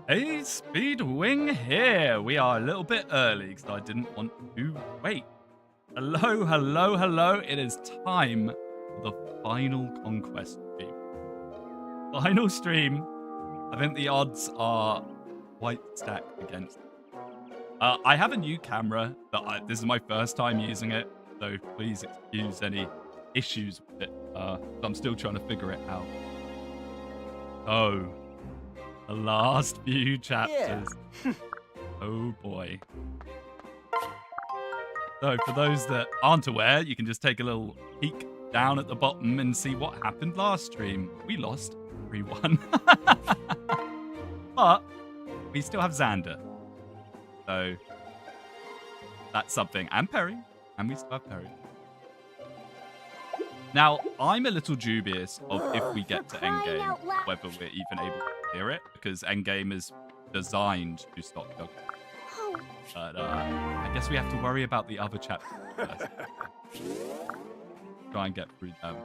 Hey, Speedwinghere. We are a little bit early because I didn't want to wait. Hello, hello, hello. It is time for the final conquest stream. Final stream. I think the odds are quite stacked against it. I have a new camera, but this is my first time using it, so please excuse any issues with it. I'm still trying to figure it out. Oh. The last few chapters. Yeah. Oh boy. So for those that aren't aware, you can just take a little peek down at the bottom and see what happened last stream. We lost 3-1. But we still have Xander. So that's something. And Perry. And we still have Perry. Now, I'm a little dubious of if we get to endgame, whether we're even able to clear it, because endgame is designed to stop juggling. But I guess we have to worry about the other chapters first. Try and get through them.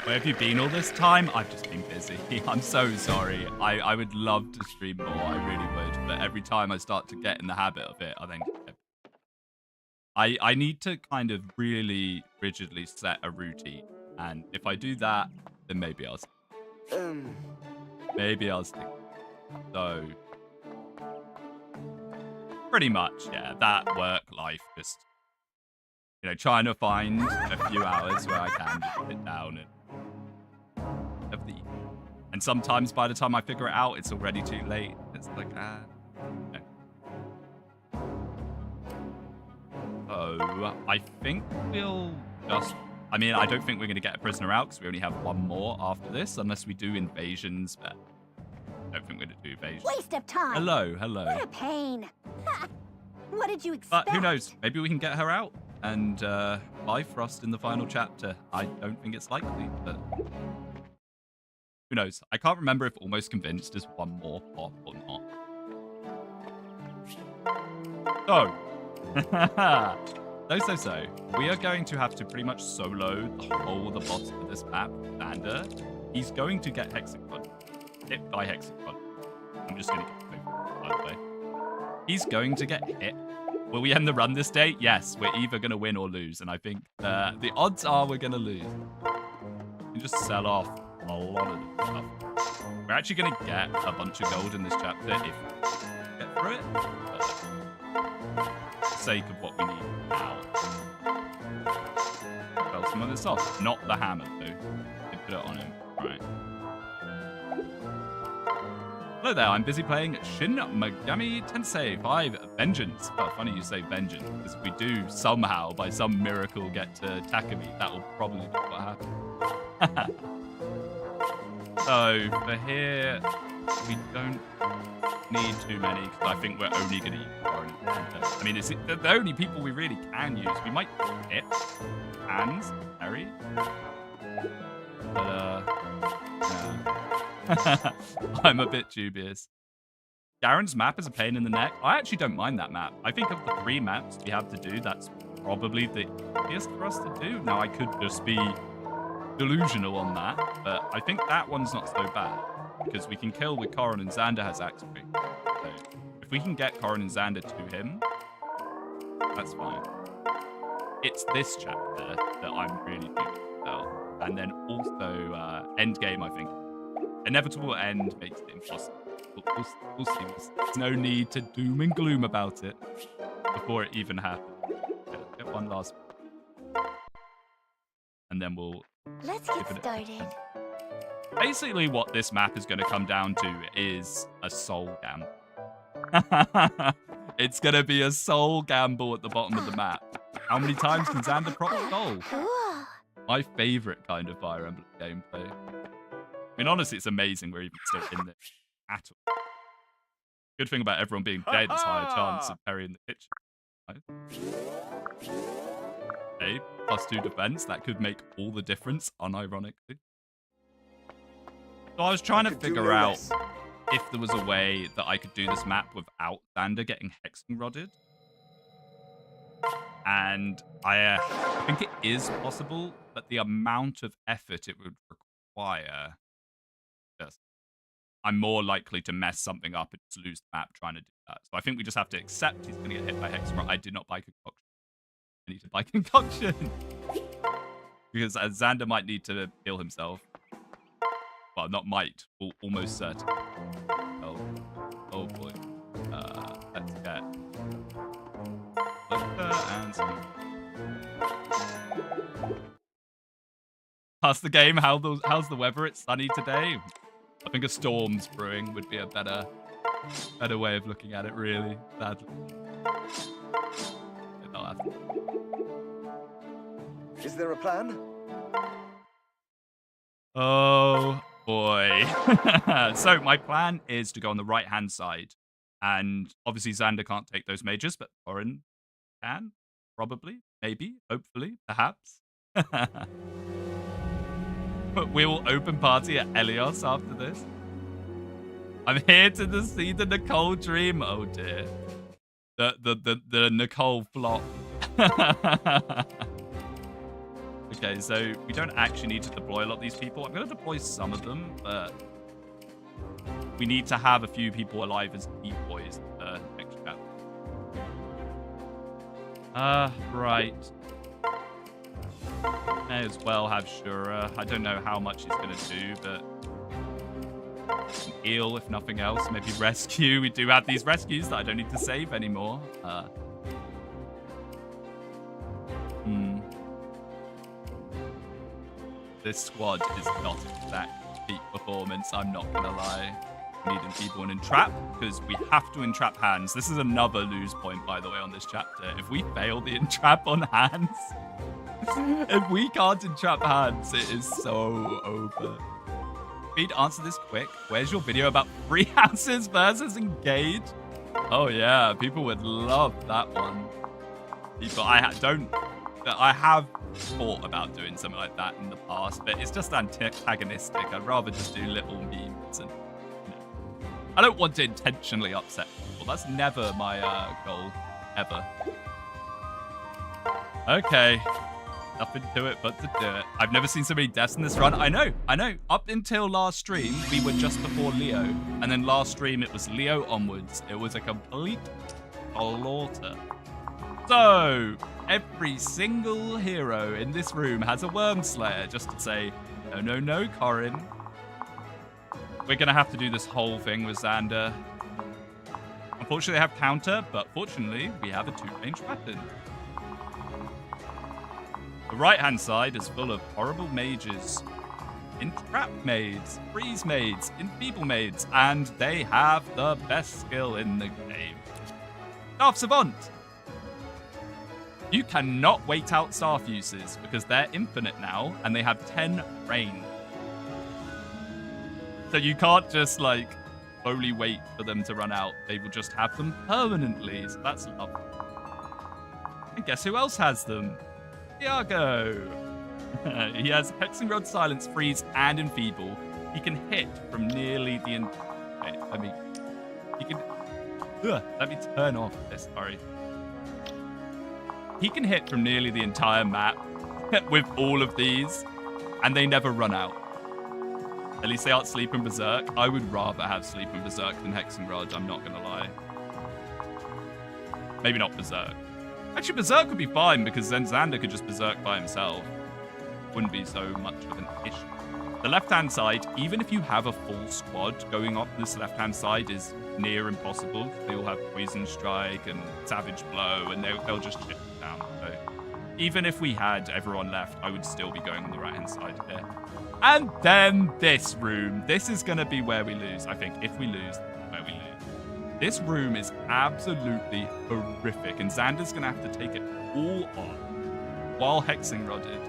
Where have you been all this time? I've just been busy. I'm so sorry. I would love to stream more. I really would. But every time I start to get in the habit of it, I think I need to kind of really rigidly set a routine. And if I do that, then maybe I'll stick. Maybe I'll stick. So pretty much, yeah, that work life, just, you know, trying to find a few hours where I can just sit down and have the. And sometimes by the time I figure it out, it's already too late. It's like, no. So I think we'll just. I mean, I don't think we're going to get a prisoner out because we only have one more after this, unless we do invasions. But I don't think we're going to do invasions. Waste of time. Hello, hello. What a pain. What did you expect? But who knows? Maybe we can get her out and Bifrost in the final chapter. I don't think it's likely, but who knows? I can't remember if Almost Convinced is one more pop or not. So, we are going to have to pretty much solo the whole of the boss of this map, Xander. He's going to get Hexagon. Hit by Hexagon. I'm just going to get over, by the way. He's going to get hit. Will we end the run this day? Yes, we're either going to win or lose. And I think the odds are we're going to lose. We can just sell off a lot of the stuff. We're actually going to get a bunch of gold in this chapter if we get through it. But for the sake of what we need now. Well, some of this off. Not the hammer, though. Put it on him. Right. Hello there, I'm busy playing Shin Megami Tensei 5 Vengeance. Oh, funny you say vengeance, because if we do somehow, by some miracle, get to Takumi, that will probably be what happens. So, for here, we don't need too many, because I think we're only going to use Warren. I mean, it's the only people we really can use. We might hit Hands, Harry. But, yeah. I'm a bit dubious. Garen's map is a pain in the neck. I actually don't mind that map. I think of the 3 maps we have to do, that's probably the easiest for us to do. Now, I could just be delusional on that, but I think that one's not so bad because we can kill with Corrin and Xander has axe break. So if we can get Corrin and Xander to him, that's fine. It's this chapter that I'm really dubious about. And then also endgame, I think. Inevitable end makes it impossible. We'll see. There's no need to doom and gloom about it before it even happens. Okay, let's get one last one. And then let's get started. Basically, what this map is going to come down to is a soul gamble. It's going to be a soul gamble at the bottom of the map. How many times can Xander prop soul? My favorite kind of Fire Emblem gameplay. I mean, honestly, it's amazing we're even still in this at all. Good thing about everyone being dead is higher chance of Perry in the kitchen. Okay, +2 defense. That could make all the difference, unironically. So I was trying to figure out if there was a way that I could do this map without Xander getting hexing rodded. And I think it is possible, but the amount of effort it would require, just I'm more likely to mess something up and just lose the map trying to do that. So I think we just have to accept he's going to get hit by Hexenrod. I did not buy Concoction. I need to buy Concoction. Because Xander might need to heal himself. Well, not might. Almost certain. Oh boy. Let's get... and some... How's the game? How's the weather? It's sunny today. I think a storm's brewing would be a better way of looking at it, really. Sadly. Is there a plan? Oh boy. So my plan is to go on the right-hand side. And obviously Xander can't take those mages, but Thorin can. Probably. Maybe. Hopefully. Perhaps. But we will open party at Elios after this. I'm here to see the Nicole dream. Oh dear. The Nicole flop. Okay, so we don't actually need to deploy a lot of these people. I'm going to deploy some of them, but we need to have a few people alive as decoys next chapter. Right. May as well have Shura. I don't know how much he's going to do, but heal if nothing else. Maybe rescue. We do have these rescues that I don't need to save anymore. This squad is not exact peak performance, I'm not gonna lie. We need people in entrap, because we have to entrap hands. This is another lose point, by the way, on this chapter. If we fail the entrap on hands, if we can't entrap hands, it is so over. Speed, answer this quick. Where's your video about free houses versus engage? Oh yeah, people would love that one. People, I have thought about doing something like that in the past, but it's just antagonistic. I'd rather just do little memes and, you know, I don't want to intentionally upset people. That's never my goal, ever. Okay. Nothing to it but to do it. I've never seen so many deaths in this run. I know. Up until last stream, we were just before Leo. And then last stream, it was Leo onwards. It was a complete slaughter. So, every single hero in this room has a Worm Slayer, just to say, no, Corin. We're going to have to do this whole thing with Xander. Unfortunately, I have counter, but fortunately, we have a two-range weapon. The right-hand side is full of horrible mages, entrap maids, freeze maids, enfeeble maids, and they have the best skill in the game. Staff Savant! You cannot wait out staff uses because they're infinite now and they have 10 range. So you can't just like slowly wait for them to run out. They will just have them permanently. So that's lovely. And guess who else has them? Iago. He has Hexenrod, Silence, Freeze, and Enfeeble. He can hit from nearly the he can... let me turn off this, sorry. He can hit from nearly the entire map with all of these, and they never run out. At least they aren't Sleep and Berserk. I would rather have Sleep and Berserk than Hexenrod, I'm not going to lie. Maybe not Berserk. Actually, Berserk would be fine, because then Xander could just Berserk by himself. Wouldn't be so much of an issue. The left-hand side, even if you have a full squad, going up this left-hand side is near impossible. They all have Poison Strike and Savage Blow, and they'll just shit down. So even if we had everyone left, I would still be going on the right-hand side here. And then this room. This is going to be where we lose, I think. If we lose, where we lose. This room is absolutely horrific, and Xander's going to have to take it all on while Hexenrodded.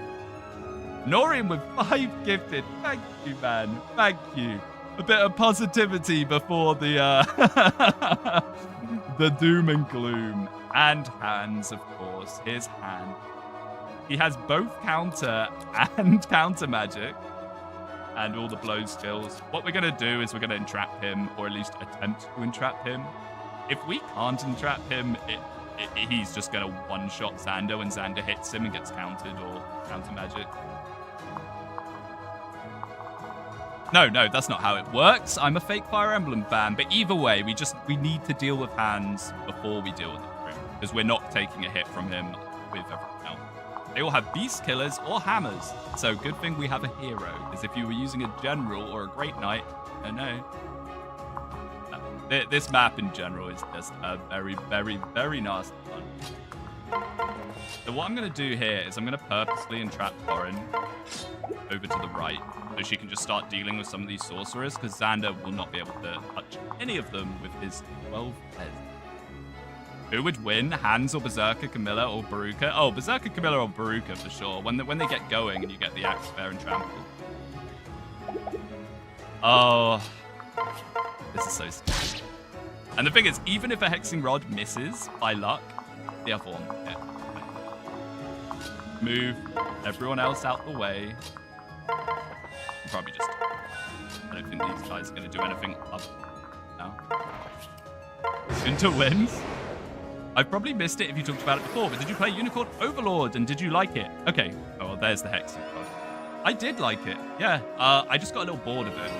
Norian with 5 gifted. Thank you, man. Thank you. A bit of positivity before the the doom and gloom. And hands, of course. His hand. He has both counter and counter magic. And all the blow skills. What we're going to do is we're going to entrap him, or at least attempt to entrap him. If we can't entrap him, he's just going to one-shot Xander when Xander hits him and gets countered or counter magic. No, that's not how it works. I'm a fake Fire Emblem fan, but either way, we need to deal with hands before we deal with it, because we're not taking a hit from him with everything else. They all have beast killers or hammers, so good thing we have a hero, because if you were using a general or a great knight, I know. This map in general is just a very, very, very nasty one. So what I'm going to do here is I'm going to purposely entrap Corin over to the right, so she can just start dealing with some of these sorcerers, because Xander will not be able to touch any of them with his 12 heads. Who would win, Hans or Berserker Camilla or Baruka? Oh, Berserker Camilla or Baruka for sure. When they get going and you get the axe fair and trample. Oh, this is so scary. And the thing is, even if a hexing rod misses by luck, the other one will hit. Move everyone else out the way. Probably just, I don't think these guys are going to do anything up now. Into wins. I've probably missed it if you talked about it before, but did you play Unicorn Overlord and did you like it? Okay. Oh, well, there's the hexing rod. I did like it. Yeah. I just got a little bored of it.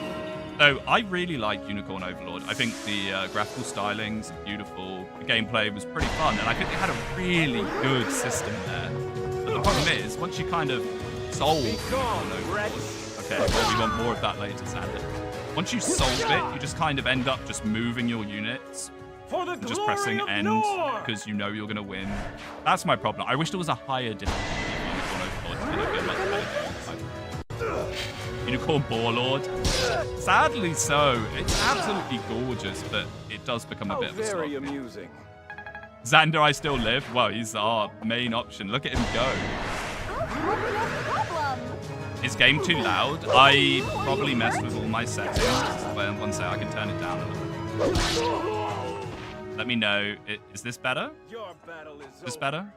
So I really like Unicorn Overlord. I think the graphical stylings are beautiful. The gameplay was pretty fun, and I think they had a really good system there. But the problem is, once you kind of solve Unicorn Overlord, okay, well, we want more of that later, Xander. Once you solve it, you just kind of end up just moving your units and just pressing end because you know you're going to win. That's my problem. I wish there was a higher difficulty in Unicorn Overlord to make it much better. Unicorn Warlord. Sadly so. It's absolutely gorgeous, but it does become a bit of a slog. Very amusing. Xander, I still live. Well, he's our main option. Look at him go. Is game too loud? I probably messed with all my settings. One sec, I can turn it down a little. Let me know. Is this better? Is this better?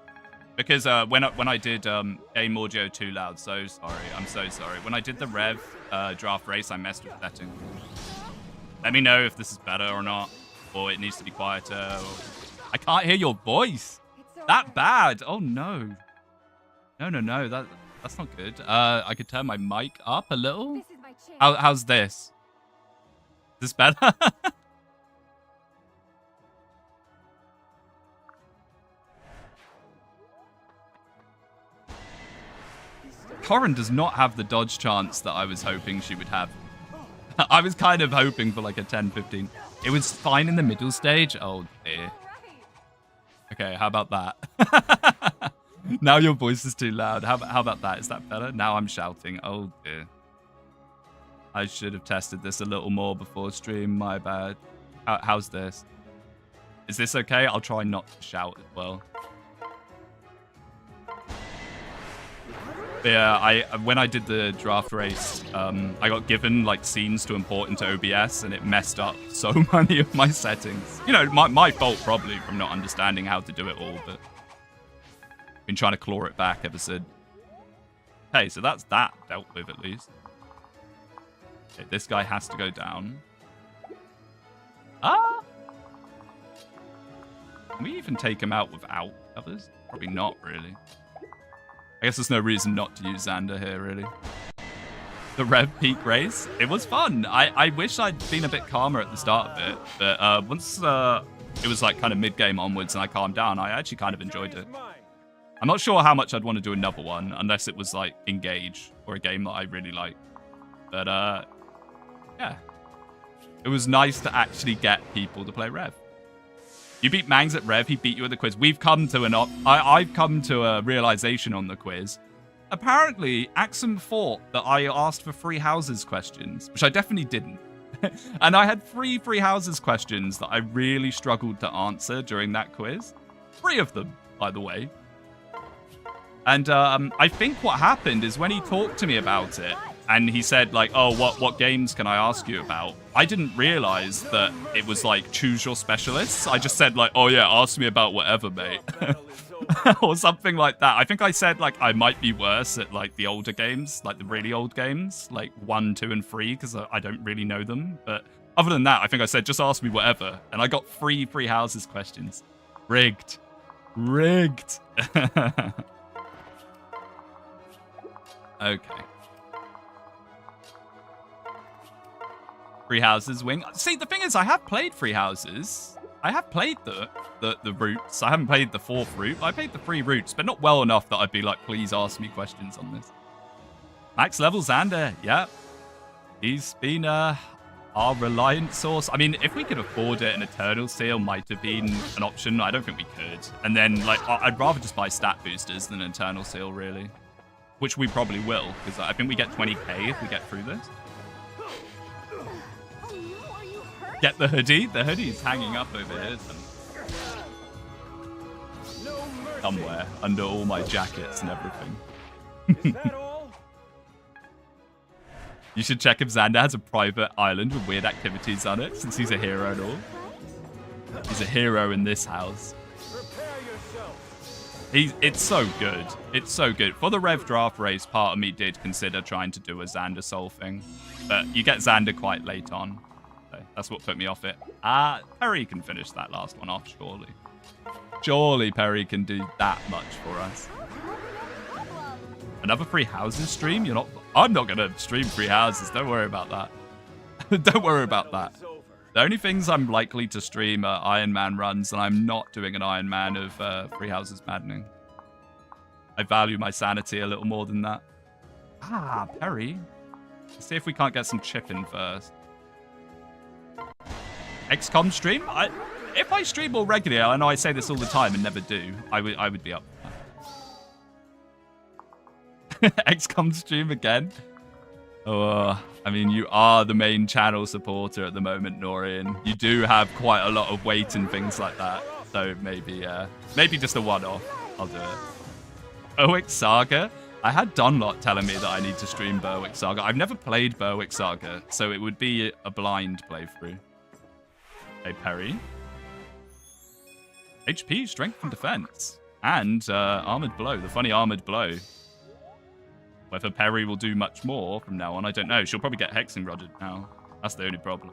Because when I did Game Audio too loud, so sorry. I'm so sorry. When I did the Rev draft race, I messed with settings. Let me know if this is better or not, or it needs to be quieter. Or... I can't hear your voice. That bad? Oh no. No. That's not good. I could turn my mic up a little. How's this? Is this better? Corin does not have the dodge chance that I was hoping she would have. I was kind of hoping for like a 10-15. It was fine in the middle stage. Oh dear. Okay, how about that? Now your voice is too loud. How about that? Is that better? Now I'm shouting. Oh dear. I should have tested this a little more before stream. My bad. How's this? Is this okay? I'll try not to shout as well. Yeah, when I did the draft race, I got given like scenes to import into OBS, and it messed up so many of my settings. You know, my fault probably from not understanding how to do it all, but been trying to claw it back ever since. Hey, so that's that dealt with at least. Okay, this guy has to go down. Ah! Can we even take him out without others? Probably not, really. I guess there's no reason not to use Xander here, really. The Rev Peak race, it was fun. I wish I'd been a bit calmer at the start of it, but once it was like kind of mid-game onwards and I calmed down, I actually kind of enjoyed it. I'm not sure how much I'd want to do another one, unless it was like Engage or a game that I really like. But yeah. It was nice to actually get people to play Rev. You beat Mangs at Rev, he beat you at the quiz. We've come to I've come to a realization on the quiz. Apparently, Axum thought that I asked for free houses questions, which I definitely didn't. And I had 3 free houses questions that I really struggled to answer during that quiz. 3 of them, by the way. And I think what happened is when he talked to me about it, and he said, like, oh, what games can I ask you about? I didn't realize that it was, like, choose your specialists. I just said, like, oh, yeah, ask me about whatever, mate. Or something like that. I think I said, like, I might be worse at, like, the older games, like the really old games, like 1, 2, and 3, because I don't really know them. But other than that, I think I said, just ask me whatever. And I got 3 free houses questions. Rigged. Rigged. Okay. Free Houses wing. See, the thing is, I have played Free Houses. I have played the routes. I haven't played the 4th route. I played the 3 routes, but not well enough that I'd be like, please ask me questions on this. Max level Xander. Yeah. He's been our reliant source. I mean, if we could afford it, an Eternal Seal might have been an option. I don't think we could. And then, like, I'd rather just buy stat boosters than an Eternal Seal, really. Which we probably will, because I think we get 20k if we get through this. Get the hoodie. The hoodie's hanging up over here. Somewhere, under all my jackets and everything. Is that all? You should check if Xander has a private island with weird activities on it, since he's a hero and all. He's a hero in this house. Prepare yourself. It's so good. It's so good. For the Rev Draft race, part of me did consider trying to do a Xander Soul thing. But you get Xander quite late on. So that's what put me off it. Perry can finish that last one off, surely. Surely Perry can do that much for us. Another Free Houses stream? I'm not going to stream Free Houses. Don't worry about that. Don't worry about that. The only things I'm likely to stream are Ironman runs, and I'm not doing an Ironman of Free Houses Maddening. I value my sanity a little more than that. Perry. Let's see if we can't get some chicken first. XCOM stream? If I stream more regularly, I know I say this all the time and never do, I would be up for that. XCOM stream again? Oh, I mean, you are the main channel supporter at the moment, Norian. You do have quite a lot of weight and things like that. So maybe just a one-off. I'll do it. Berwick Saga? I had Donlot telling me that I need to stream Berwick Saga. I've never played Berwick Saga, so it would be a blind playthrough. Hey, Perry. HP, Strength and Defense. And Armored Blow, the funny Armored Blow. Whether Perry will do much more from now on, I don't know. She'll probably get Hexing Rodded now. That's the only problem.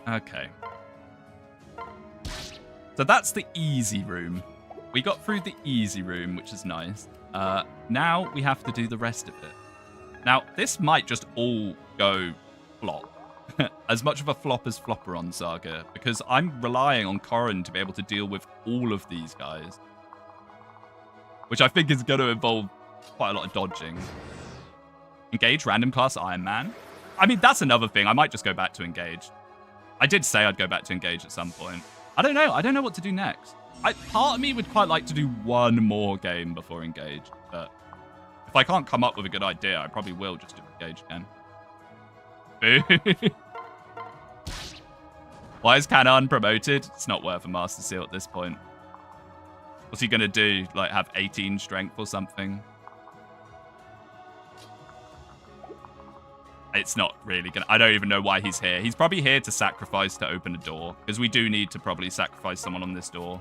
Okay. So that's the easy room. We got through the easy room, which is nice. Now we have to do the rest of it. Now, this might just all go flop. As much of a flop as Flopperon Saga, because I'm relying on Corrin to be able to deal with all of these guys. Which I think is going to involve quite a lot of dodging. Engage random class Ironman. I mean, that's another thing. I might just go back to Engage. I did say I'd go back to Engage at some point. I don't know. I don't know what to do next. Part of me would quite like to do one more game before Engage. But if I can't come up with a good idea, I probably will just do Engage again. Why is Canon promoted? It's not worth a Master Seal at this point. What's he gonna do? Like, have 18 strength or something? It's not really gonna... I don't even know why he's here. He's probably here to sacrifice to open a door, because we do need to probably sacrifice someone on this door.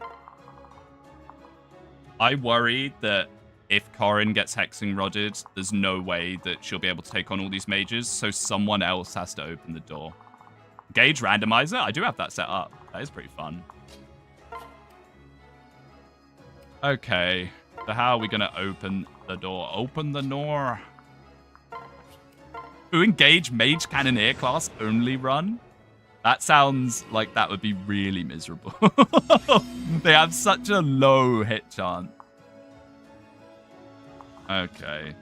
I worry that if Corrin gets Hexing Rodded, there's no way that she'll be able to take on all these mages, so someone else has to open the door. Gauge Randomizer? I do have that set up. That is pretty fun. Okay, so how are we going to open the door? Open the door. Who engage Mage Cannoneer class only run? That sounds like that would be really miserable. They have such a low hit chance. Okay.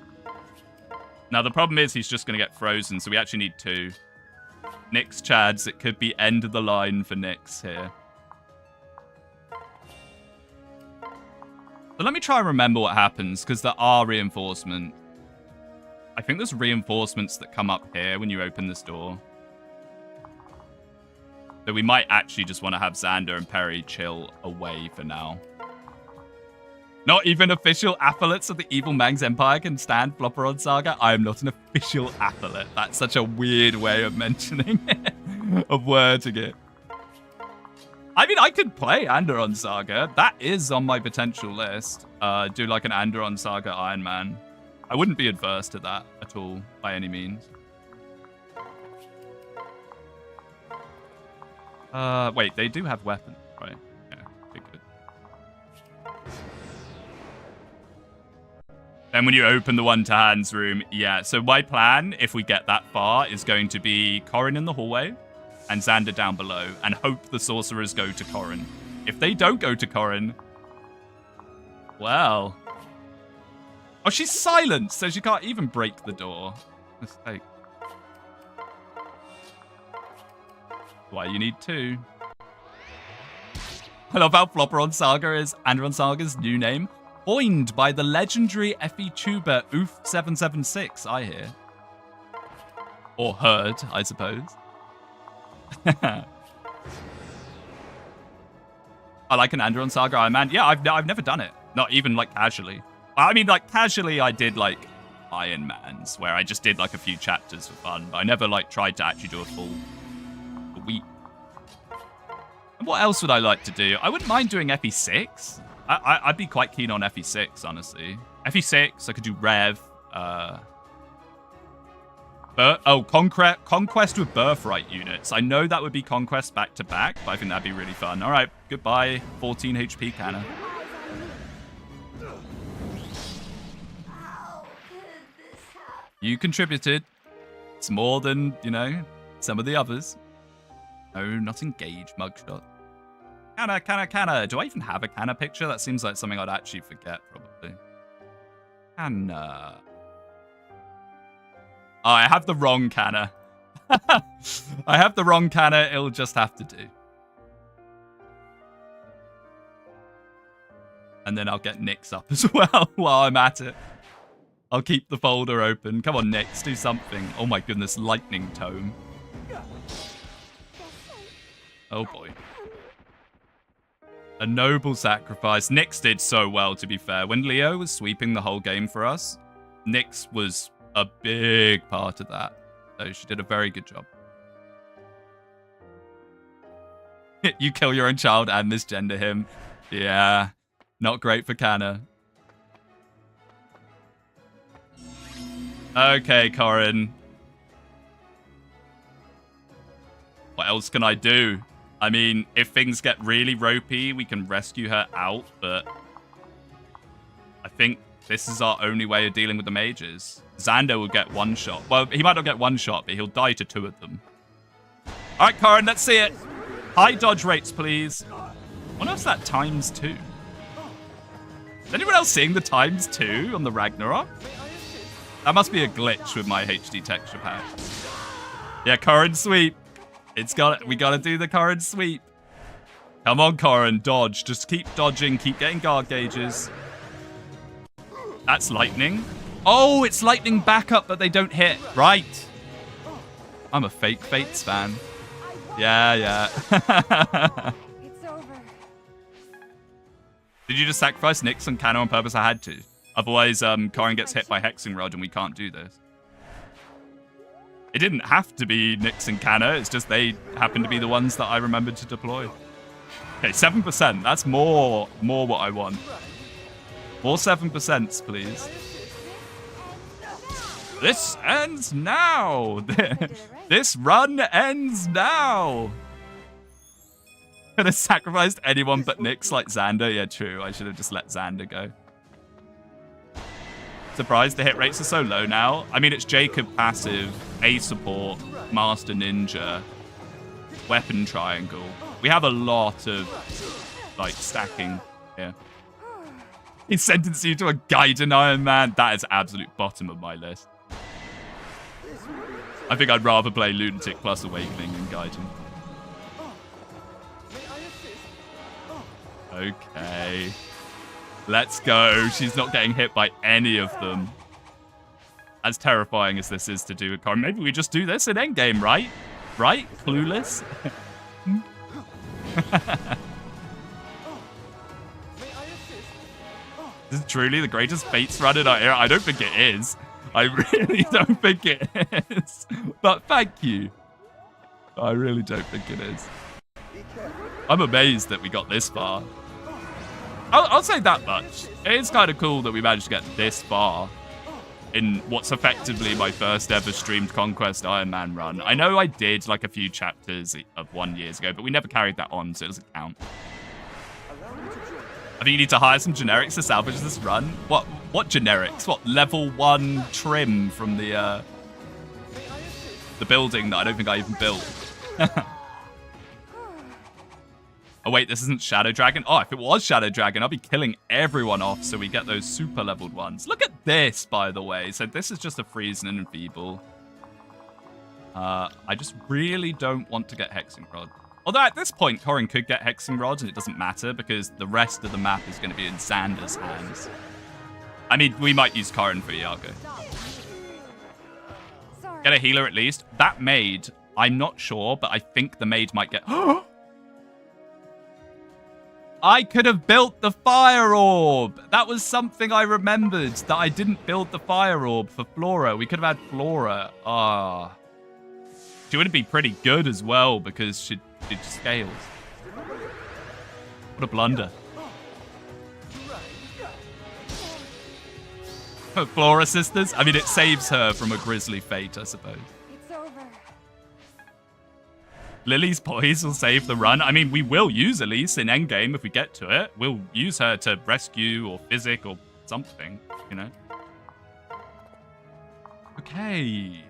Now, the problem is he's just going to get frozen, so we actually need 2. Nyx Chads, it could be end of the line for Nyx here. So let me try and remember what happens, because there are reinforcements. I think there's reinforcements that come up here when you open this door. So we might actually just want to have Xander and Perry chill away for now. Not even official athletes of the Evil Mangs Empire can stand Flopperon Saga. I am not an official athlete. That's such a weird way of mentioning it, of wording it. I mean, I could play Anderon Saga. That is on my potential list. Do like an Anderon Saga Ironman. I wouldn't be adverse to that at all, by any means. Wait, they do have weapons, right? Yeah, okay, good. Then when you open the one-to-hands room, yeah. So my plan, if we get that far, is going to be Corrin in the hallway and Xander down below and hope the sorcerers go to Corrin. If they don't go to Corrin, well... Oh, she's silenced, so she can't even break the door. Mistake. Why you need two. I love how Flopperon Saga is Andron Saga's new name. Coined by the legendary Effie tuber Oof776, I hear. Or heard, I suppose. I like an Andron Saga Ironman. Yeah, I've never done it. Not even, like, casually. I mean, like, casually I did, like, Ironmans, where I just did, like, a few chapters for fun. But I never, like, tried to actually do a full week. And what else would I like to do? I wouldn't mind doing FE6. I'd be quite keen on FE6, honestly. FE6, I could do Rev. Conquest with Birthright units. I know that would be Conquest back-to-back, but I think that'd be really fun. All right, goodbye, 14 HP Canna. You contributed. It's more than, you know, some of the others. No, not engage, mugshot. Canna. Do I even have a Canna picture? That seems like something I'd actually forget, probably. Canna. Oh, I have the wrong Canna. I have the wrong Canna. It'll just have to do. And then I'll get Nyx up as well while I'm at it. I'll keep the folder open. Come on, Nyx, do something. Oh my goodness, lightning tome. Oh boy. A noble sacrifice. Nyx did so well, to be fair. When Leo was sweeping the whole game for us, Nyx was a big part of that. So she did a very good job. You kill your own child and misgender him. Yeah, not great for Canna. Okay, Corrin. What else can I do? I mean, if things get really ropey, we can rescue her out, but I think this is our only way of dealing with the mages. Xander will get one shot. Well, he might not get one shot, but he'll die to two of them. All right, Corrin, let's see it. High dodge rates, please. What else is that ×2? Is anyone else seeing the ×2 on the Ragnarok? That must be a glitch with my HD texture pack. Yeah, Corrin sweep. We gotta do the Corrin sweep. Come on, Corrin, dodge. Just keep dodging, keep getting guard gauges. That's lightning. Oh, it's lightning backup that they don't hit. Right. I'm a fake Fates fan. Yeah. It's over. Did you just sacrifice Nyx and Canna on purpose? I had to. Otherwise, Corrin gets hit by Hexing Rod and we can't do this. It didn't have to be Nyx and Canna. It's just they happen to be the ones that I remembered to deploy. Okay, 7%. That's more what I want. More 7%, please. This ends now. This run ends now. Could have sacrificed anyone but Nyx like Xander. Yeah, true. I should have just let Xander go. Surprised the hit rates are so low now. I mean, it's Jacob passive, A support, Master Ninja, Weapon Triangle. We have a lot of, like, stacking here. He sentenced you to a Gaiden Iron Man. That is absolute bottom of my list. I think I'd rather play Lunatic plus Awakening than Gaiden. Okay. Let's go. She's not getting hit by any of them. As terrifying as this is to do with Corrin. Maybe we just do this in endgame, right? Right? Clueless? This is truly the greatest Fates run in our era. I don't think it is. I really don't think it is. But thank you. I really don't think it is. I'm amazed that we got this far. I'll say that much. It is kind of cool that we managed to get this far in what's effectively my first ever streamed Conquest Ironman run. I know I did like a few chapters of 1 year ago, but we never carried that on, so it doesn't count. I think you need to hire some generics to salvage this run. What generics? What level 1 trim from the building that I don't think I even built? Oh wait, this isn't Shadow Dragon. Oh, if it was Shadow Dragon, I'll be killing everyone off so we get those super leveled ones. Look at this, by the way. So this is just a freeze and enfeeble. I just really don't want to get Hexing Rod. Although at this point, Corin could get Hexing Rod and it doesn't matter because the rest of the map is going to be in Xander's hands. I mean, we might use Corin for Iago. Sorry. Get a healer at least. That maid, I'm not sure, but I think the maid might get... I could have built the fire orb. That was something I remembered, that I didn't build the fire orb for Flora. We could have had Flora. Ah. She would be pretty good as well because she scales. What a blunder. Flora sisters? I mean, it saves her from a grisly fate, I suppose. It's over. Lily's poise will save the run. I mean, we will use Elise in endgame if we get to it. We'll use her to rescue or physic or something, you know? Okay.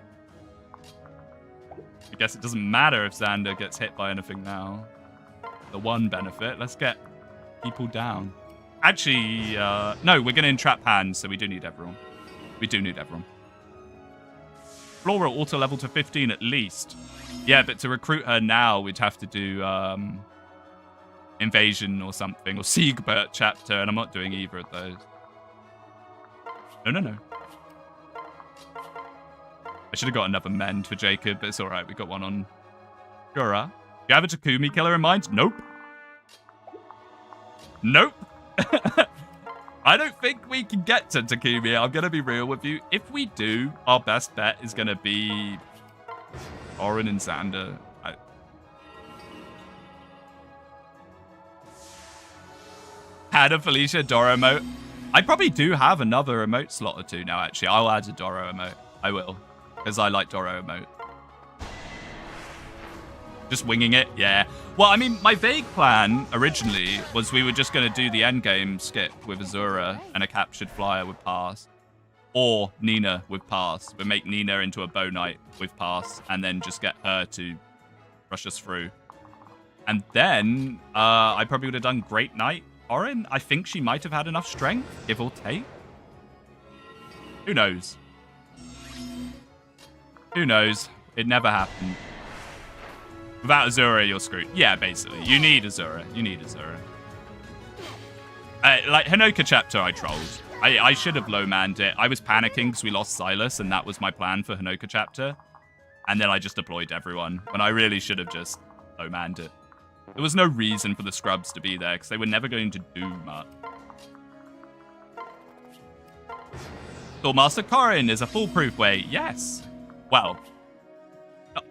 I guess it doesn't matter if Xander gets hit by anything now. The one benefit. Let's get people down. Actually, no, we're going to entrap hands, so we do need everyone. We do need everyone. Flora auto level to 15 at least. Yeah, but to recruit her now, we'd have to do Invasion or something, or Siegbert chapter, and I'm not doing either of those. No. I should have got another mend for Jacob, but it's alright, we got one on Gura. Do you have a Takumi killer in mind? Nope. Nope. I don't think we can get to Takumi. I'm going to be real with you. If we do, our best bet is going to be Orin and Xander. Had a Felicia Doro emote. I probably do have another emote slot or two now, actually. I'll add a Doro emote. I will. Because I like Doro emote. Just winging it? Yeah. Well, I mean, my vague plan originally was we were just going to do the endgame skip with Azura and a captured flyer with Pass. Or Nina with Pass. We make Nina into a Bow Knight with Pass and then just get her to rush us through. And then I probably would have done Great Knight Orin. I think she might have had enough strength, give or take. Who knows? Who knows? It never happened. Without Azura, you're screwed. Yeah, basically. You need Azura. You need Azura. Like, Hinoka chapter, I trolled. I should have low-manned it. I was panicking because we lost Silas, and that was my plan for Hinoka chapter. And then I just deployed everyone, when I really should have just low-manned it. There was no reason for the scrubs to be there, because they were never going to do much. Master Corin is a foolproof way. Yes. Well.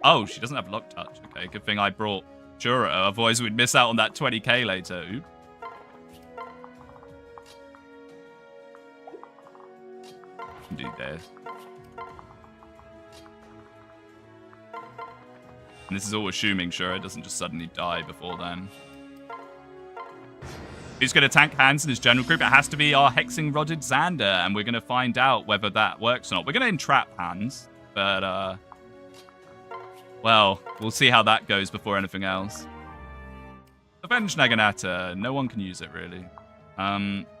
Oh, she doesn't have Lock Touch. Okay, good thing I brought Jura. Otherwise, we'd miss out on that 20k later. Oop. Do this. And this is all assuming Shura doesn't just suddenly die before then. Who's going to tank hands in his general group? It has to be our Hexing Rodded Xander, and we're going to find out whether that works or not. We're going to entrap hands, but, well, we'll see how that goes before anything else. Avenge Naginata. No one can use it, really.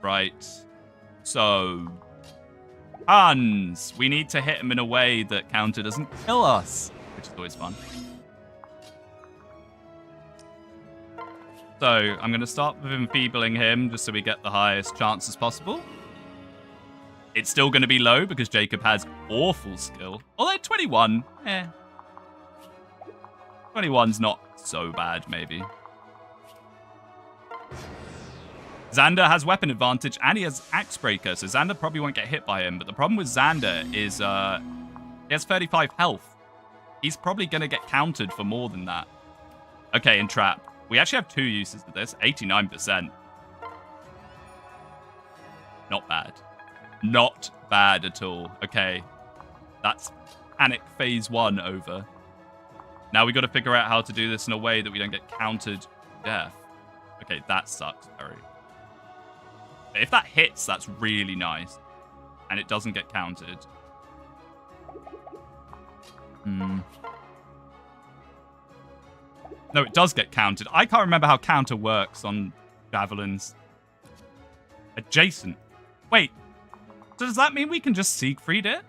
Right. So, Hans. We need to hit him in a way that counter doesn't kill us, which is always fun. So, I'm going to start with enfeebling him just so we get the highest chances possible. It's still going to be low because Jacob has awful skill. Although 21, 21's not so bad, maybe. Xander has weapon advantage and he has Axe Breaker, so Xander probably won't get hit by him. But the problem with Xander is he has 35 health. He's probably going to get countered for more than that. Okay, entrap. We actually have two uses of this. 89%. Not bad. Not bad at all. Okay. That's panic phase 1 over. Now we got to figure out how to do this in a way that we don't get countered to death. Okay, that sucks, very. But if that hits, that's really nice. And it doesn't get countered. No, it does get countered. I can't remember how counter works on javelins. Adjacent. Wait. Does that mean we can just Siegfried it?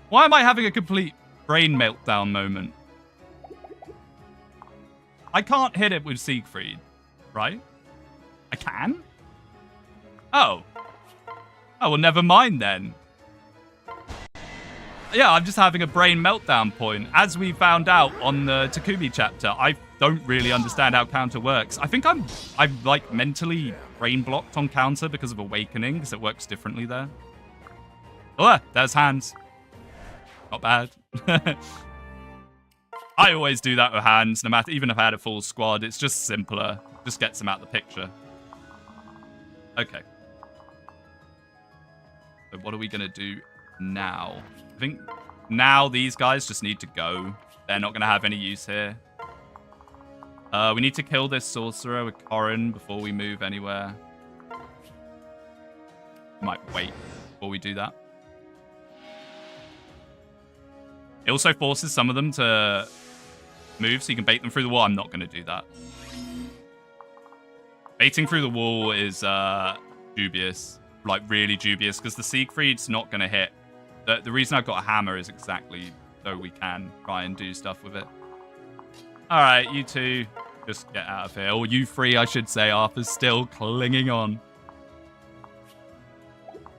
Why am I having a complete brain meltdown moment? I can't hit it with Siegfried, right? I can? Oh. Oh, well, never mind then. Yeah, I'm just having a brain meltdown point. As we found out on the Takumi chapter, I don't really understand how counter works. I think I'm like mentally brain blocked on counter because of Awakening, because it works differently there. Oh, there's hands. Not bad. I always do that with hands, no matter, even if I had a full squad. It's just simpler. Just gets them out of the picture. Okay. So what are we going to do now? I think now these guys just need to go. They're not going to have any use here. We need to kill this sorcerer with Corrin before we move anywhere. Might wait before we do that. It also forces some of them to move so you can bait them through the wall. I'm not going to do that. Baiting through the wall is dubious. Like, really dubious, because the Siegfried's not going to hit. The reason I've got a hammer is exactly so we can try and do stuff with it. Alright, you two, just get out of here. Or you three, I should say. Arthur's still clinging on.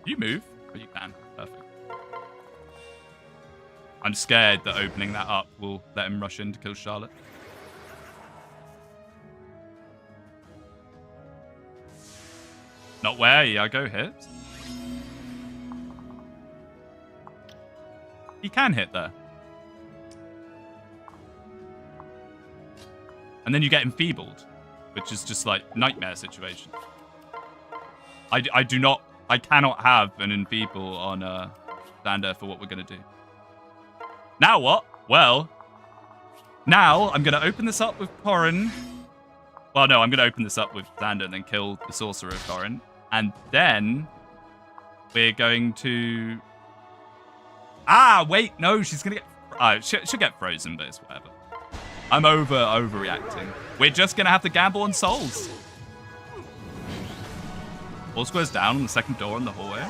You move? Oh, you can. Perfect. I'm scared that opening that up will let him rush in to kill Charlotte. Not where Iago hits. He can hit there. And then you get enfeebled, which is just like nightmare situation. I cannot have an enfeeble on Xander for what we're going to do. Now what? Well, now I'm going to open this up with Corrin. Well, no, I'm going to open this up with Xander and then kill the sorcerer of Corrin. And then we're going to... Ah, wait, no, she's going to get... she'll get frozen, but it's whatever. I'm overreacting. We're just going to have to gamble on souls. All squares down on the second door in the hallway.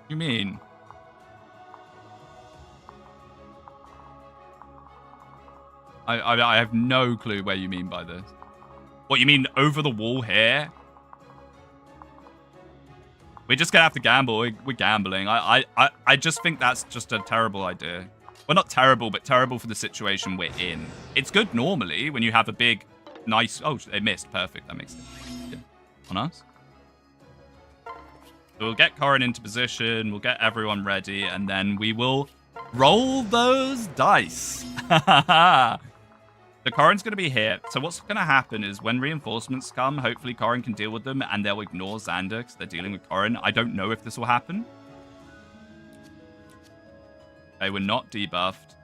You mean? I have no clue where you mean by this. What, you mean over the wall here? We're just gonna have to gamble. We're gambling. I just think that's just a terrible idea. Well, not terrible, but terrible for the situation we're in. It's good normally when you have a big, nice... Oh, it missed. Perfect. That makes sense. Yeah. On us. So we'll get Corrin into position. We'll get everyone ready. And then we will roll those dice. The Corrin's going to be here. So what's going to happen is when reinforcements come, hopefully Corrin can deal with them and they'll ignore Xander because they're dealing with Corrin. I don't know if this will happen. Okay, we're not debuffed.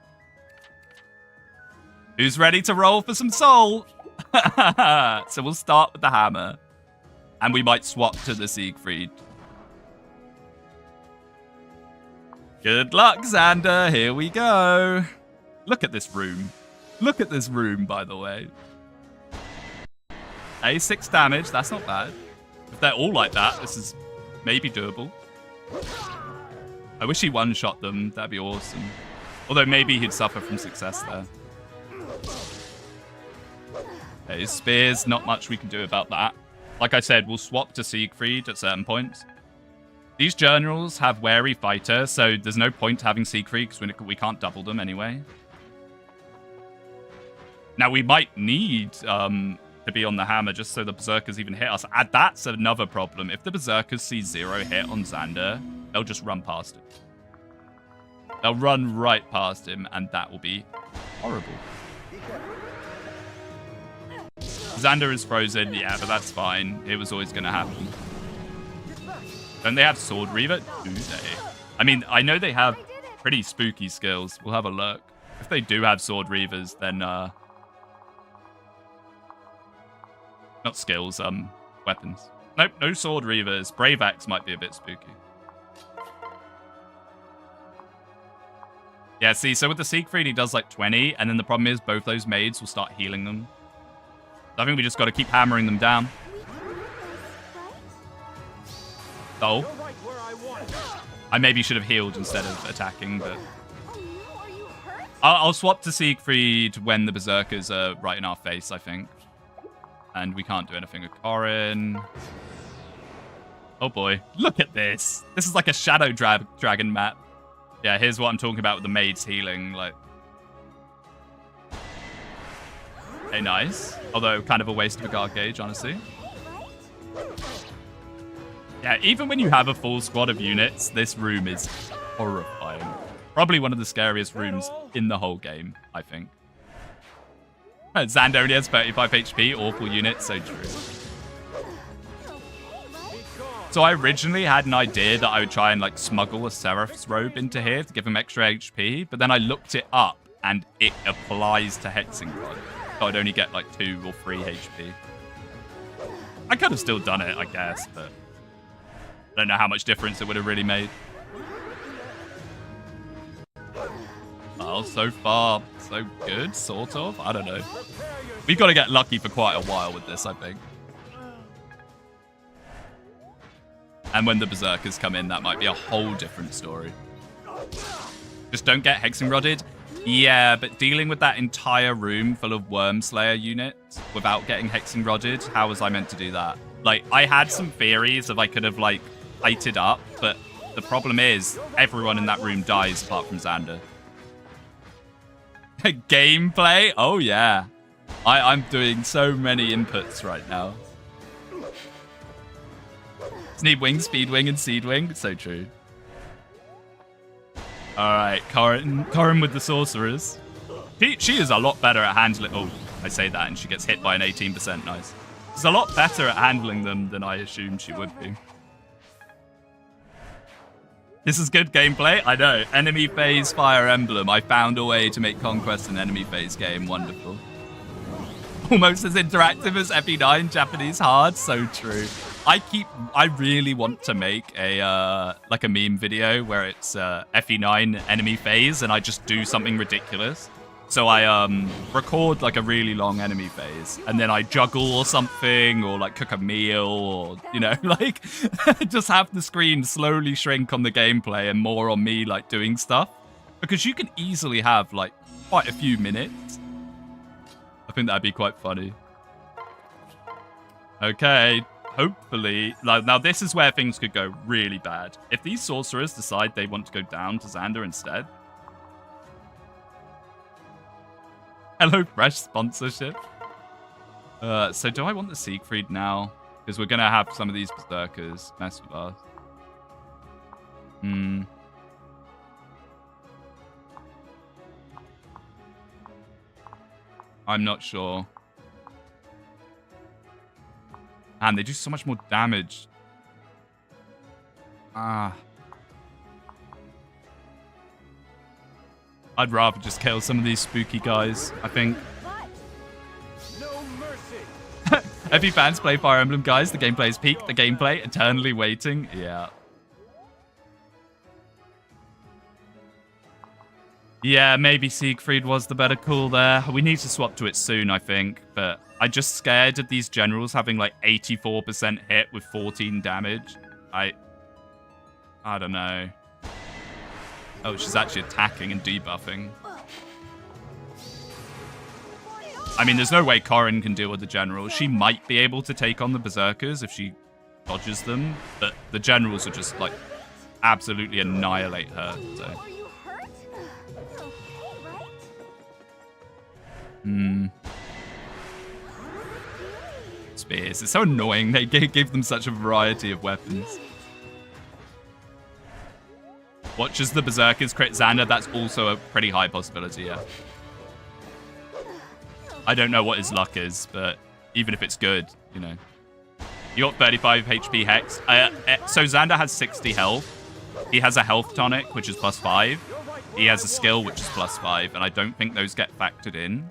Who's ready to roll for some soul? So we'll start with the hammer. And we might swap to the Siegfried. Good luck, Xander. Here we go. Look at this room. Look at this room, by the way. A 6 damage. That's not bad. If they're all like that, this is maybe doable. I wish he one-shot them. That'd be awesome. Although maybe he'd suffer from success there. Okay, his spears, not much we can do about that. Like I said, we'll swap to Siegfried at certain points. These generals have wary fighter, so there's no point having Siegfried because we can't double them anyway. Now, we might need to be on the hammer just so the Berserkers even hit us. And that's another problem. If the Berserkers see 0 hit on Xander, they'll just run past him. They'll run right past him, and that will be horrible. Xander is frozen, yeah, but that's fine. It was always going to happen. Don't they have Sword Reaver? Do they? I mean, I know they have pretty spooky skills. We'll have a look. If they do have Sword Reavers, then not skills, weapons. Nope, no Sword Reavers. Brave Axe might be a bit spooky. Yeah, see, so with the Siegfried, he does like 20, and then the problem is both those maids will start healing them. So I think we just got to keep hammering them down. Oh. I maybe should have healed instead of attacking, but... I'll swap to Siegfried when the Berserkers are right in our face, I think. And we can't do anything with Corrin. Oh boy, look at this. This is like a Shadow Dragon map. Yeah, here's what I'm talking about with the maids healing. Like, okay, nice. Although, kind of a waste of a guard gauge, honestly. Yeah, even when you have a full squad of units, this room is horrifying. Probably one of the scariest rooms in the whole game, I think. Xander only has 35 HP, awful unit, so true. So I originally had an idea that I would try and like smuggle a Seraph's robe into here to give him extra HP, but then I looked it up and it applies to Hexing Rod. So I'd only get like 2 or 3 HP. I could have still done it, I guess, but I don't know how much difference it would have really made. Well, so far, so good, sort of. I don't know. We've got to get lucky for quite a while with this, I think. And when the Berserkers come in, that might be a whole different story. Just don't get Hexing Rodded. Yeah, but dealing with that entire room full of Wormslayer units without getting Hexing Rodded, how was I meant to do that? Like, I had some theories if I could have, like, heighted up, but the problem is everyone in that room dies apart from Xander. Gameplay? Oh, yeah. I'm doing so many inputs right now. Sneedwing, Speedwing, and Seedwing. So true. Alright, Corrin with the Sorcerers. She is a lot better at handling... Oh, I say that and she gets hit by an 18%. Nice. She's a lot better at handling them than I assumed she would be. This is good gameplay. I know. Enemy phase Fire Emblem. I found a way to make Conquest an enemy phase game. Wonderful. Almost as interactive as FE9 Japanese hard. So true. I really want to make a like a meme video where it's FE9 enemy phase and I just do something ridiculous. So I record like a really long enemy phase and then I juggle or something or like cook a meal or, you know, like just have the screen slowly shrink on the gameplay and more on me like doing stuff. Because you can easily have like quite a few minutes. I think that'd be quite funny. Okay, hopefully. Now this is where things could go really bad. If these sorcerers decide they want to go down to Xander instead. Hello, fresh sponsorship. So do I want the Siegfried now? Because we're going to have some of these Berserkers mess with us. I'm not sure. And they do so much more damage. I'd rather just kill some of these spooky guys, I think. No mercy. Every fans play Fire Emblem, guys. The gameplay is peak. The gameplay, eternally waiting. Yeah. Yeah, maybe Siegfried was the better call there. We need to swap to it soon, I think. But I'm just scared of these generals having like 84% hit with 14 damage. I don't know. Oh, she's actually attacking and debuffing. I mean, there's no way Corrin can deal with the generals. She might be able to take on the Berserkers if she dodges them, but the generals will just, like, absolutely annihilate her, so... Are you hurt? You're okay, right? Spears. It's so annoying. They give them such a variety of weapons. Watch as the Berserkers crit Xander. That's also a pretty high possibility, yeah. I don't know what his luck is, but even if it's good, you know. You got 35 HP Hex. So Xander has 60 health. He has a health tonic, which is +5. he has a skill which is +5, and I don't think those get factored in.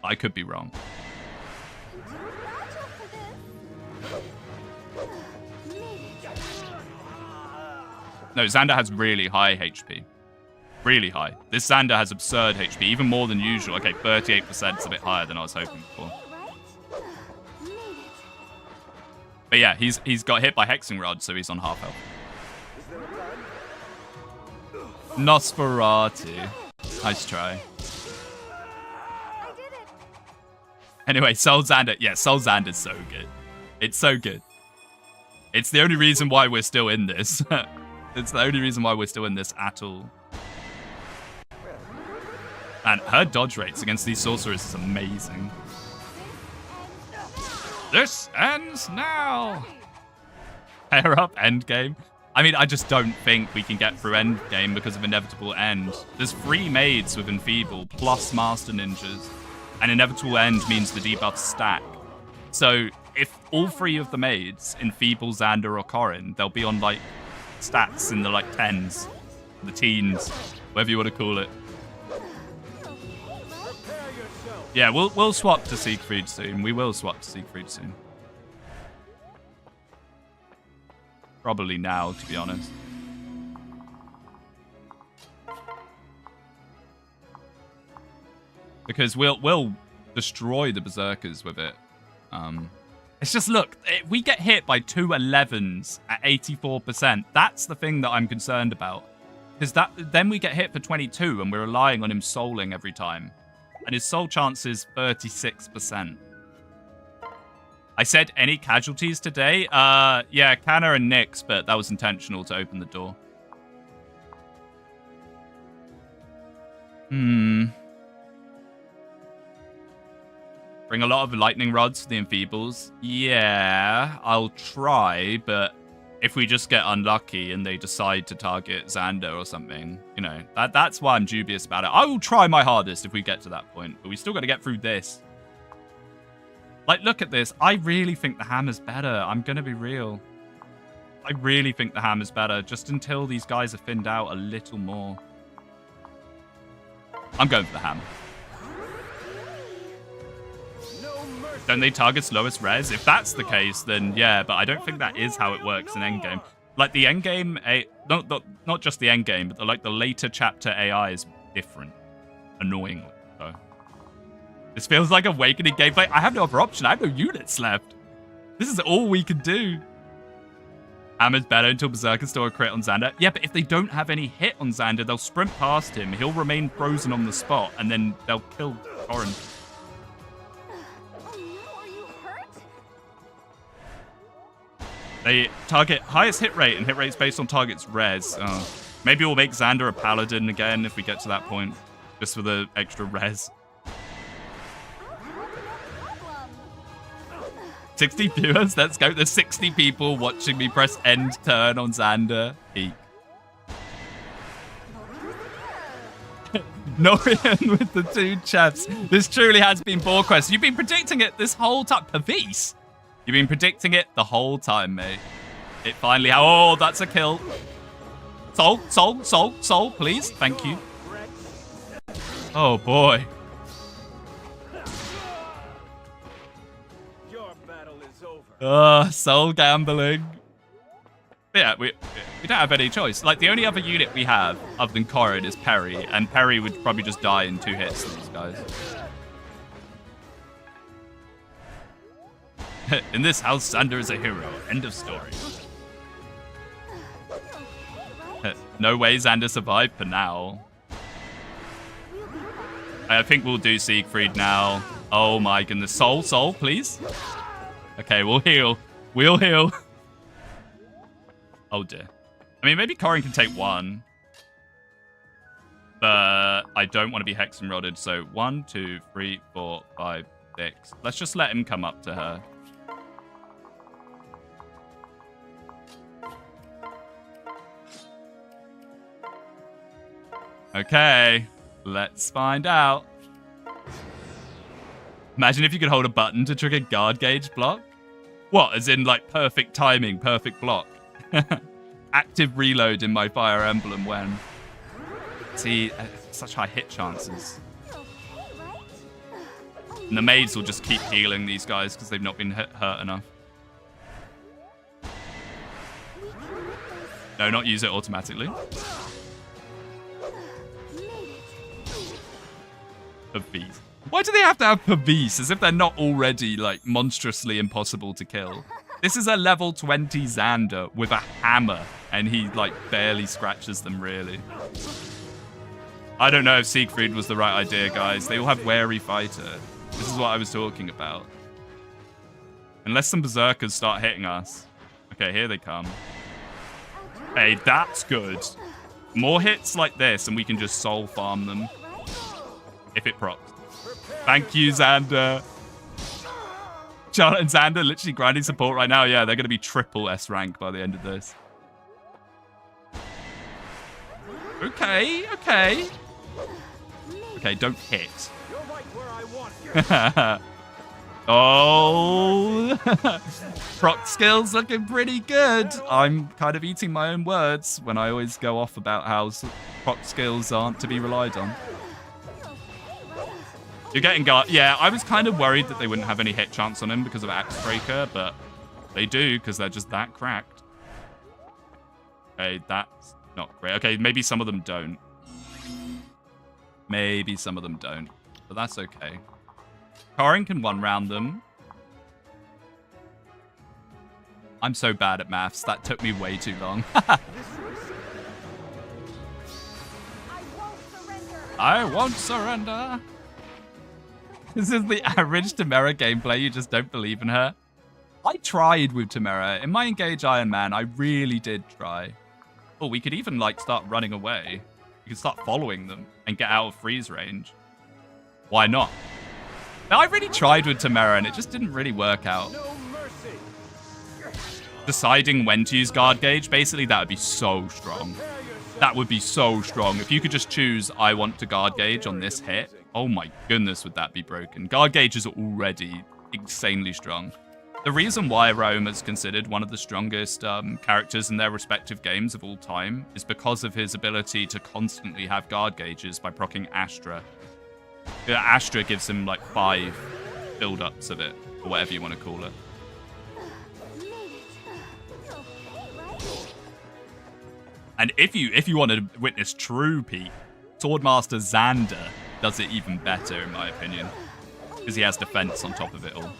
I could be wrong. No, Xander has really high HP. Really high. This Xander has absurd HP, even more than usual. Okay, 38% is a bit higher than I was hoping for. But yeah, he's got hit by Hexing Rod, so he's on half health. Nosferatu. Nice try. Anyway, Soul Xander. Yeah, Soul Xander's so good. It's so good. It's the only reason why we're still in this. It's the only reason why we're still in this at all. And her dodge rates against these sorcerers is amazing. This ends now. Pair up endgame. I mean, I just don't think we can get through endgame because of Inevitable End. There's 3 maids with Enfeeble plus Master Ninjas. And Inevitable End means the debuffs stack. So if all 3 of the maids, Enfeeble, Xander, or Corrin, they'll be on like stats in the like 10s, the teens, whatever you want to call it. Yeah, we'll swap to Siegfried soon. We will swap to Siegfried soon. Probably now, to be honest. Because we'll destroy the Berserkers with it. It's just, look, we get hit by 2 11s at 84%. That's the thing that I'm concerned about. Because then we get hit for 22 and we're relying on him souling every time. And his soul chance is 36%. I said any casualties today? Yeah, Canna and Nyx, but that was intentional to open the door. Bring a lot of lightning rods to the Enfeebles. Yeah, I'll try, but if we just get unlucky and they decide to target Xander or something, you know, that's why I'm dubious about it. I will try my hardest if we get to that point, but we still got to get through this. Like, look at this. I really think the hammer's better. I'm going to be real. I really think the hammer's better, just until these guys are thinned out a little more. I'm going for the hammer. Don't they target lowest res? If that's the case, then yeah, but I don't think that is how it works in endgame. Like the endgame, not just the endgame, but like the later chapter AI is different, annoyingly. So this feels like Awakening gameplay. I have no other option. I have no units left. This is all we can do. Hammer's better until Berserkers store a crit on Xander. Yeah, but if they don't have any hit on Xander, they'll sprint past him. He'll remain frozen on the spot, and then they'll kill Corrin. They target highest hit rate, and hit rate's based on target's res. Maybe we'll make Xander a paladin again if we get to that point, just for the extra res. 60 viewers, let's go. There's 60 people watching me press end turn on Xander. Peak. Norian with the 2 chefs. This truly has been Boar Quest. You've been predicting it this whole time. Pavis. You've been predicting it the whole time, mate. It finally... Oh, that's a kill. Soul, please. Thank you. Oh, boy. Your battle is over. Soul gambling. But yeah, we don't have any choice. Like, the only other unit we have, other than Corrin, is Perry. And Perry would probably just die in 2 hits to these guys. In this house, Xander is a hero. End of story. No way Xander survived for now. I think we'll do Siegfried now. Oh my goodness. Soul, please. Okay, we'll heal. We'll heal. Oh dear. I mean, maybe Corrin can take 1. But I don't want to be Hex and Rodded. So 1, 2, 3, 4, 5, 6. Let's just let him come up to her. Okay, let's find out. Imagine if you could hold a button to trigger guard gauge block. What, as in like perfect timing, perfect block? Active reload in my Fire Emblem when. See, such high hit chances. Okay, right? And the maids will just keep healing these guys because they've not been hurt enough. We can make this. No, not use it automatically. Made it. Pavis. Why do they have to have Pavis as if they're not already, like, monstrously impossible to kill? This is a level 20 Xander with a hammer, and he, like, barely scratches them, really. I don't know if Siegfried was the right idea, guys. They all have Wary Fighter. This is what I was talking about. Unless some Berserkers start hitting us. Okay, here they come. Hey, that's good. More hits like this, and we can just soul farm them. If it procs. Thank you, Xander. Charlotte and Xander literally grinding support right now. Yeah, they're going to be triple S rank by the end of this. Okay, okay. Okay, don't hit. You're right where I want you. Oh. Proc skills looking pretty good. I'm kind of eating my own words when I always go off about how proc skills aren't to be relied on. You're getting guard. Yeah, I was kind of worried that they wouldn't have any hit chance on him because of Axe Breaker, but they do because they're just that cracked. Okay, that's not great. Okay, maybe some of them don't. Maybe some of them don't, but that's okay. Karin can one-round them. I'm so bad at maths. That took me way too long. I won't surrender. This is the average Tamara gameplay. You just don't believe in her. I tried with Tamara. In my Engage Ironman, I really did try. Oh, we could even, like, start running away. We could start following them and get out of freeze range. Why not? Now, I really tried with Tamara, and it just didn't really work out. No mercy. Deciding when to use Guard Gauge, basically, that would be so strong. That would be so strong. If you could just choose, I want to Guard Gauge on this hit. Oh my goodness, would that be broken. Guard Gauge is already insanely strong. The reason why Rome is considered one of the strongest characters in their respective games of all time is because of his ability to constantly have Guard Gauges by proccing Astra. Astra gives him like 5 build-ups of it, or whatever you want to call it. And if you want to witness true peak, Swordmaster Xander does it even better, in my opinion, because he has defense on top of it all.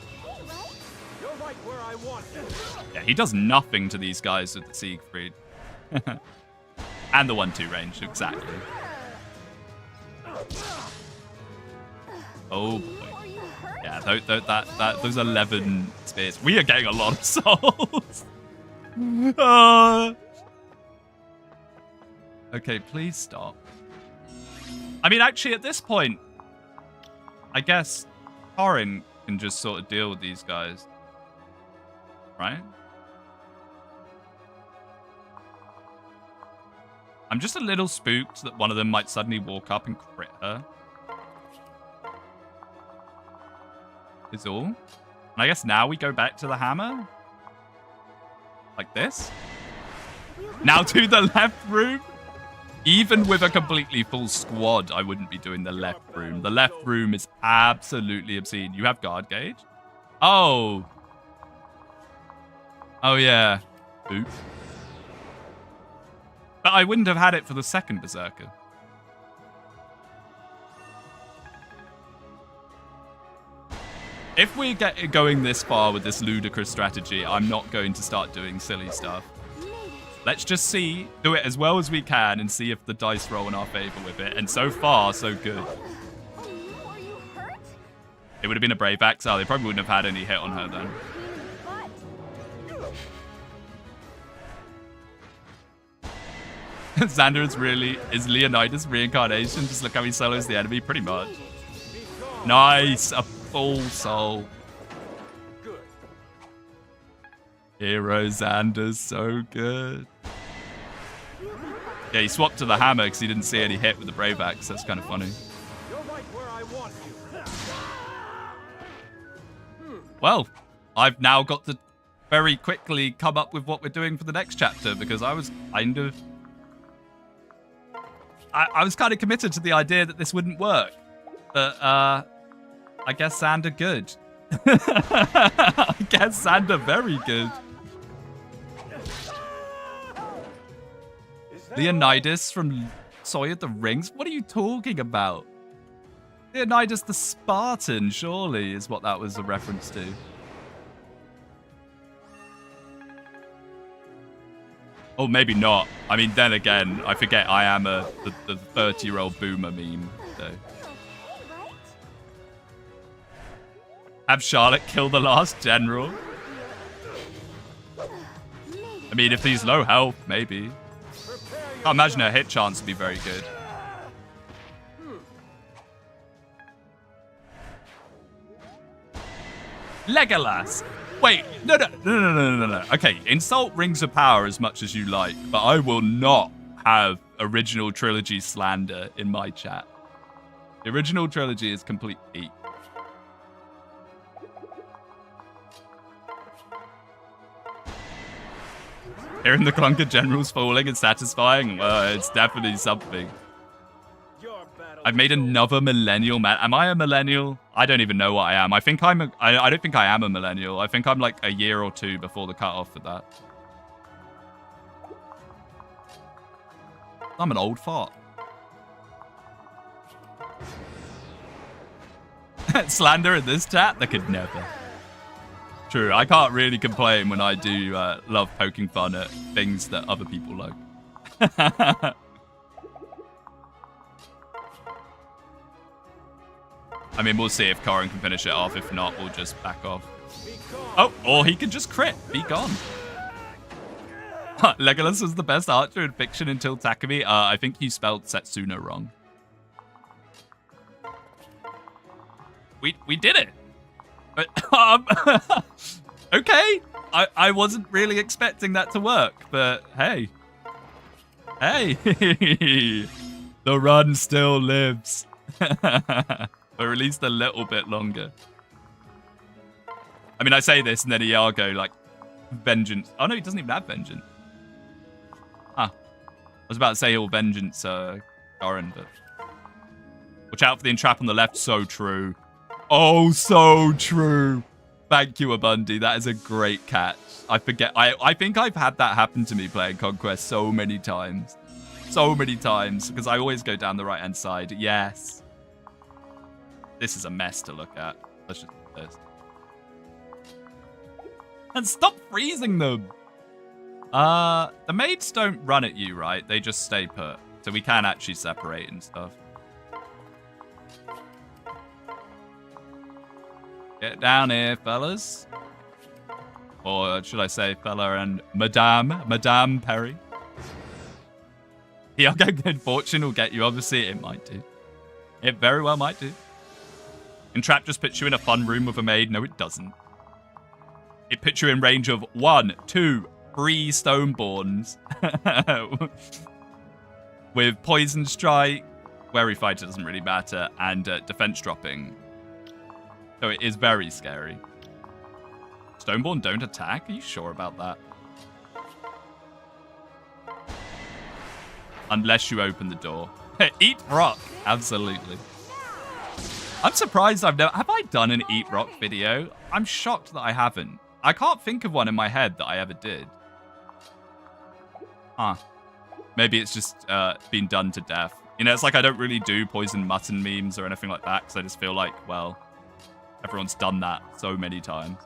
You're right where I want you. Yeah, he does nothing to these guys with the Siegfried. And the 1-2 range, exactly. Oh boy. Yeah, those 11 spears. We are getting a lot of souls. Okay, please stop. I mean, actually, at this point, I guess Karin can just sort of deal with these guys. Right? I'm just a little spooked that one of them might suddenly walk up and crit her. Is all. And I guess now we go back to the hammer. Like this. Now to the left room. Even with a completely full squad, I wouldn't be doing the left room. The left room is absolutely obscene. You have Guard Gauge? Oh. Oh, yeah. Oops. But I wouldn't have had it for the second Berserker. If we get going this far with this ludicrous strategy, I'm not going to start doing silly stuff. Let's just do it as well as we can and see if the dice roll in our favor with it. And so far, so good. Are you hurt? It would have been a Brave Axe. Oh, they probably wouldn't have had any hit on her then. Xander is Leonidas' reincarnation. Just look how he solos the enemy, pretty much. Nice, a full soul. Good. Hero Xander's so good. Yeah, he swapped to the hammer because he didn't see any hit with the Brave Axe. That's kind of funny. You're right where I want you. Well, I've now got to very quickly come up with what we're doing for the next chapter because I was kind of... I was kind of committed to the idea that this wouldn't work. But I guess Xander good. I guess Xander very good. Leonidas from Sawyer the Rings? What are you talking about? Leonidas the Spartan, surely, is what that was a reference to. Oh, maybe not. I mean, then again, I forget I am the 30-year-old boomer meme. So. Have Charlotte kill the last general? I mean, if he's low health, maybe. Can't imagine her hit chance would be very good. Legolas! Wait, no. Okay, insult Rings of Power as much as you like, but I will not have original trilogy slander in my chat. The original trilogy is complete heat. Hearing the Clunker Generals falling is satisfying? It's definitely something. I've made another millennial man. Am I a millennial? I don't even know what I am. I think I don't think I am a millennial. I think I'm like a year or two before the cutoff for that. I'm an old fart. Slander in this chat? They could never. True, I can't really complain when I do love poking fun at things that other people like. I mean, we'll see if Corin can finish it off. If not, we'll just back off. Oh, or he can just crit. Be gone. Legolas was the best archer in fiction until Takumi. I think you spelled Setsuna wrong. We did it. Okay. I wasn't really expecting that to work, but hey. Hey. The run still lives. Or at least a little bit longer. I mean, I say this and then Iago, like, vengeance. Oh, no, he doesn't even have vengeance. Huh. I was about to say he'll vengeance Goran, but... Watch out for the entrap on the left. So true. Oh, so true. Thank you, Abundi. That is a great catch. I forget. I think I've had that happen to me playing Conquest so many times. So many times. Because I always go down the right-hand side. Yes. This is a mess to look at. Let's just do this. And stop freezing them. The maids don't run at you, right? They just stay put. So we can actually separate and stuff. Get down here, fellas. Or should I say fella and Madame Perry. Iago good fortune will get you. Obviously, it might do. It very well might do. Entrap just puts you in a fun room with a maid. No, it doesn't. It puts you in range of 1, 2, 3 Stoneborns. With Poison Strike, Wary Fighter doesn't really matter, and defense dropping. So it is very scary. Stoneborn don't attack? Are you sure about that? Unless you open the door. Eat rock. Absolutely. I'm surprised I've never... Have I done an Eat Rock video? I'm shocked that I haven't. I can't think of one in my head that I ever did. Huh. Maybe it's just been done to death. You know, it's like I don't really do poison mutton memes or anything like that because I just feel like, well, everyone's done that so many times.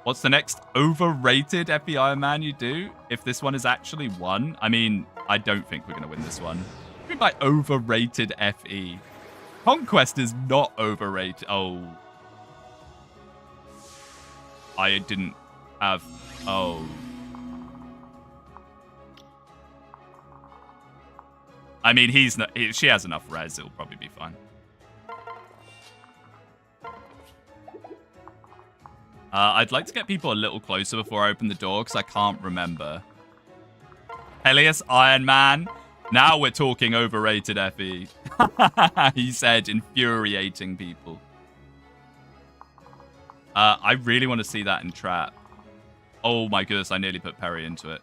What's the next overrated FE Ironman you do? If this one is actually won? I mean, I don't think we're going to win this one. What do you mean by overrated FE? Conquest is not overrated. Oh. I didn't have... Oh. I mean, he's not... She has enough res. It'll probably be fine. I'd like to get people a little closer before I open the door, because I can't remember. Helios, Iron Man. Now we're talking overrated FE. He said, infuriating people. I really want to see that in trap. Oh my goodness, I nearly put Perry into it.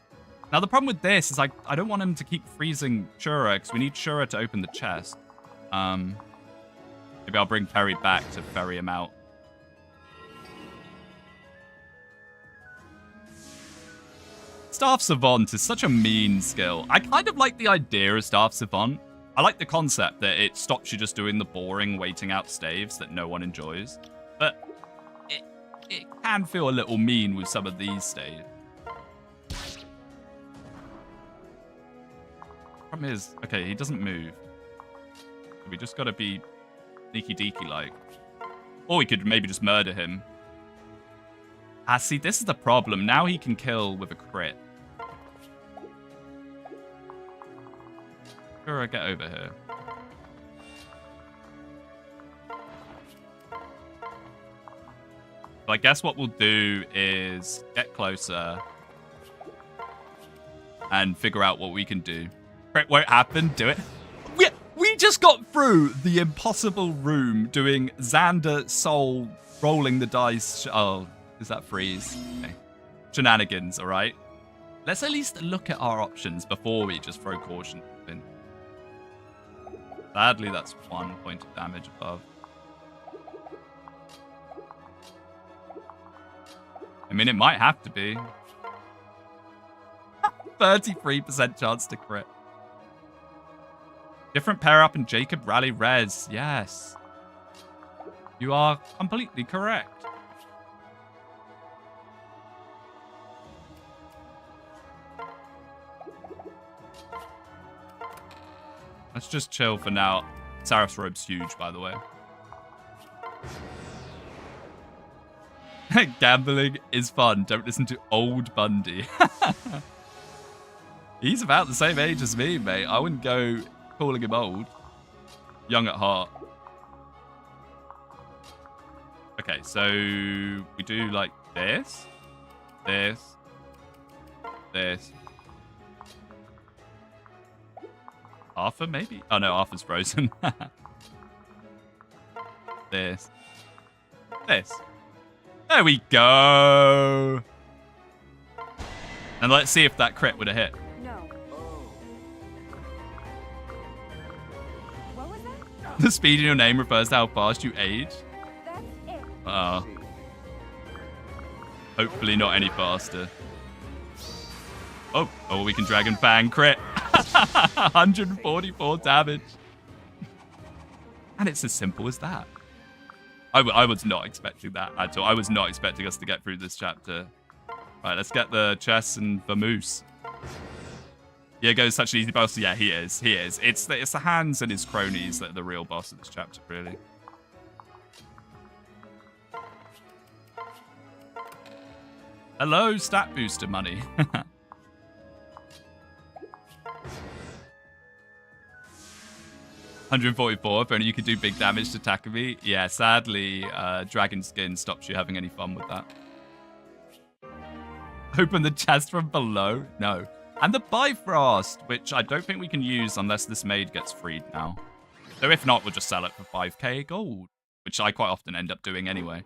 Now, the problem with this is I don't want him to keep freezing Shura, because we need Shura to open the chest. Maybe I'll bring Perry back to ferry him out. Staff Savant is such a mean skill. I kind of like the idea of Staff Savant. I like the concept that it stops you just doing the boring waiting out staves that no one enjoys. But it can feel a little mean with some of these staves. Problem is, okay, he doesn't move. We just gotta be sneaky deaky like. Or we could maybe just murder him. Ah, see, this is the problem. Now he can kill with a crit. Sure, get over here. So I guess what we'll do is get closer and figure out what we can do. Crit won't happen, do it. We just got through the impossible room doing Xander Soul rolling the dice. Oh, is that freeze? Okay. Shenanigans, all right? Let's at least look at our options before we just throw caution in. Sadly, that's 1 point of damage above. I mean, it might have to be. 33% chance to crit. Different pair up and Jacob rally res. Yes. You are completely correct. Let's just chill for now. Sarath's robe's huge, by the way. Gambling is fun. Don't listen to old Bundy. He's about the same age as me, mate. I wouldn't go calling him old. Young at heart. Okay, so we do like this, this, this. Arthur, maybe? Oh, no, Arthur's frozen. This. This. There we go. And let's see if that crit would have hit. No. What was that? The speed in your name refers to how fast you age. That's it. Hopefully not any faster. Oh, we can Dragon Fang crit. 144 damage. And it's as simple as that. I was not expecting that at all. I was not expecting us to get through this chapter. Right, let's get the chests and the moose. Diego's such an easy boss. Yeah, he is. He is. It's the hands and his cronies that are the real boss of this chapter, really. Hello, stat booster money. 144, if only you could do big damage to Takumi. Yeah, sadly, Dragon Skin stops you having any fun with that. Open the chest from below? No. And the Bifrost, which I don't think we can use unless this maid gets freed now. So if not, we'll just sell it for 5k gold, which I quite often end up doing anyway.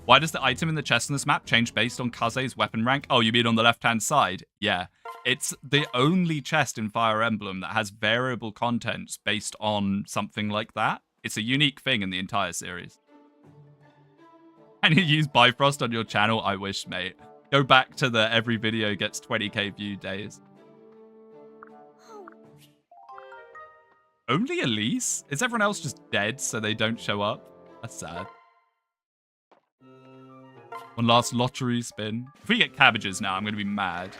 Why does the item in the chest in this map change based on Kaze's weapon rank? Oh, you mean on the left-hand side? Yeah. It's the only chest in Fire Emblem that has variable contents based on something like that. It's a unique thing in the entire series. And you use Bifrost on your channel? I wish, mate. Go back to the every video gets 20k view days. Only Elise? Is everyone else just dead so they don't show up? That's sad. One last lottery spin. If we get cabbages now, I'm going to be mad.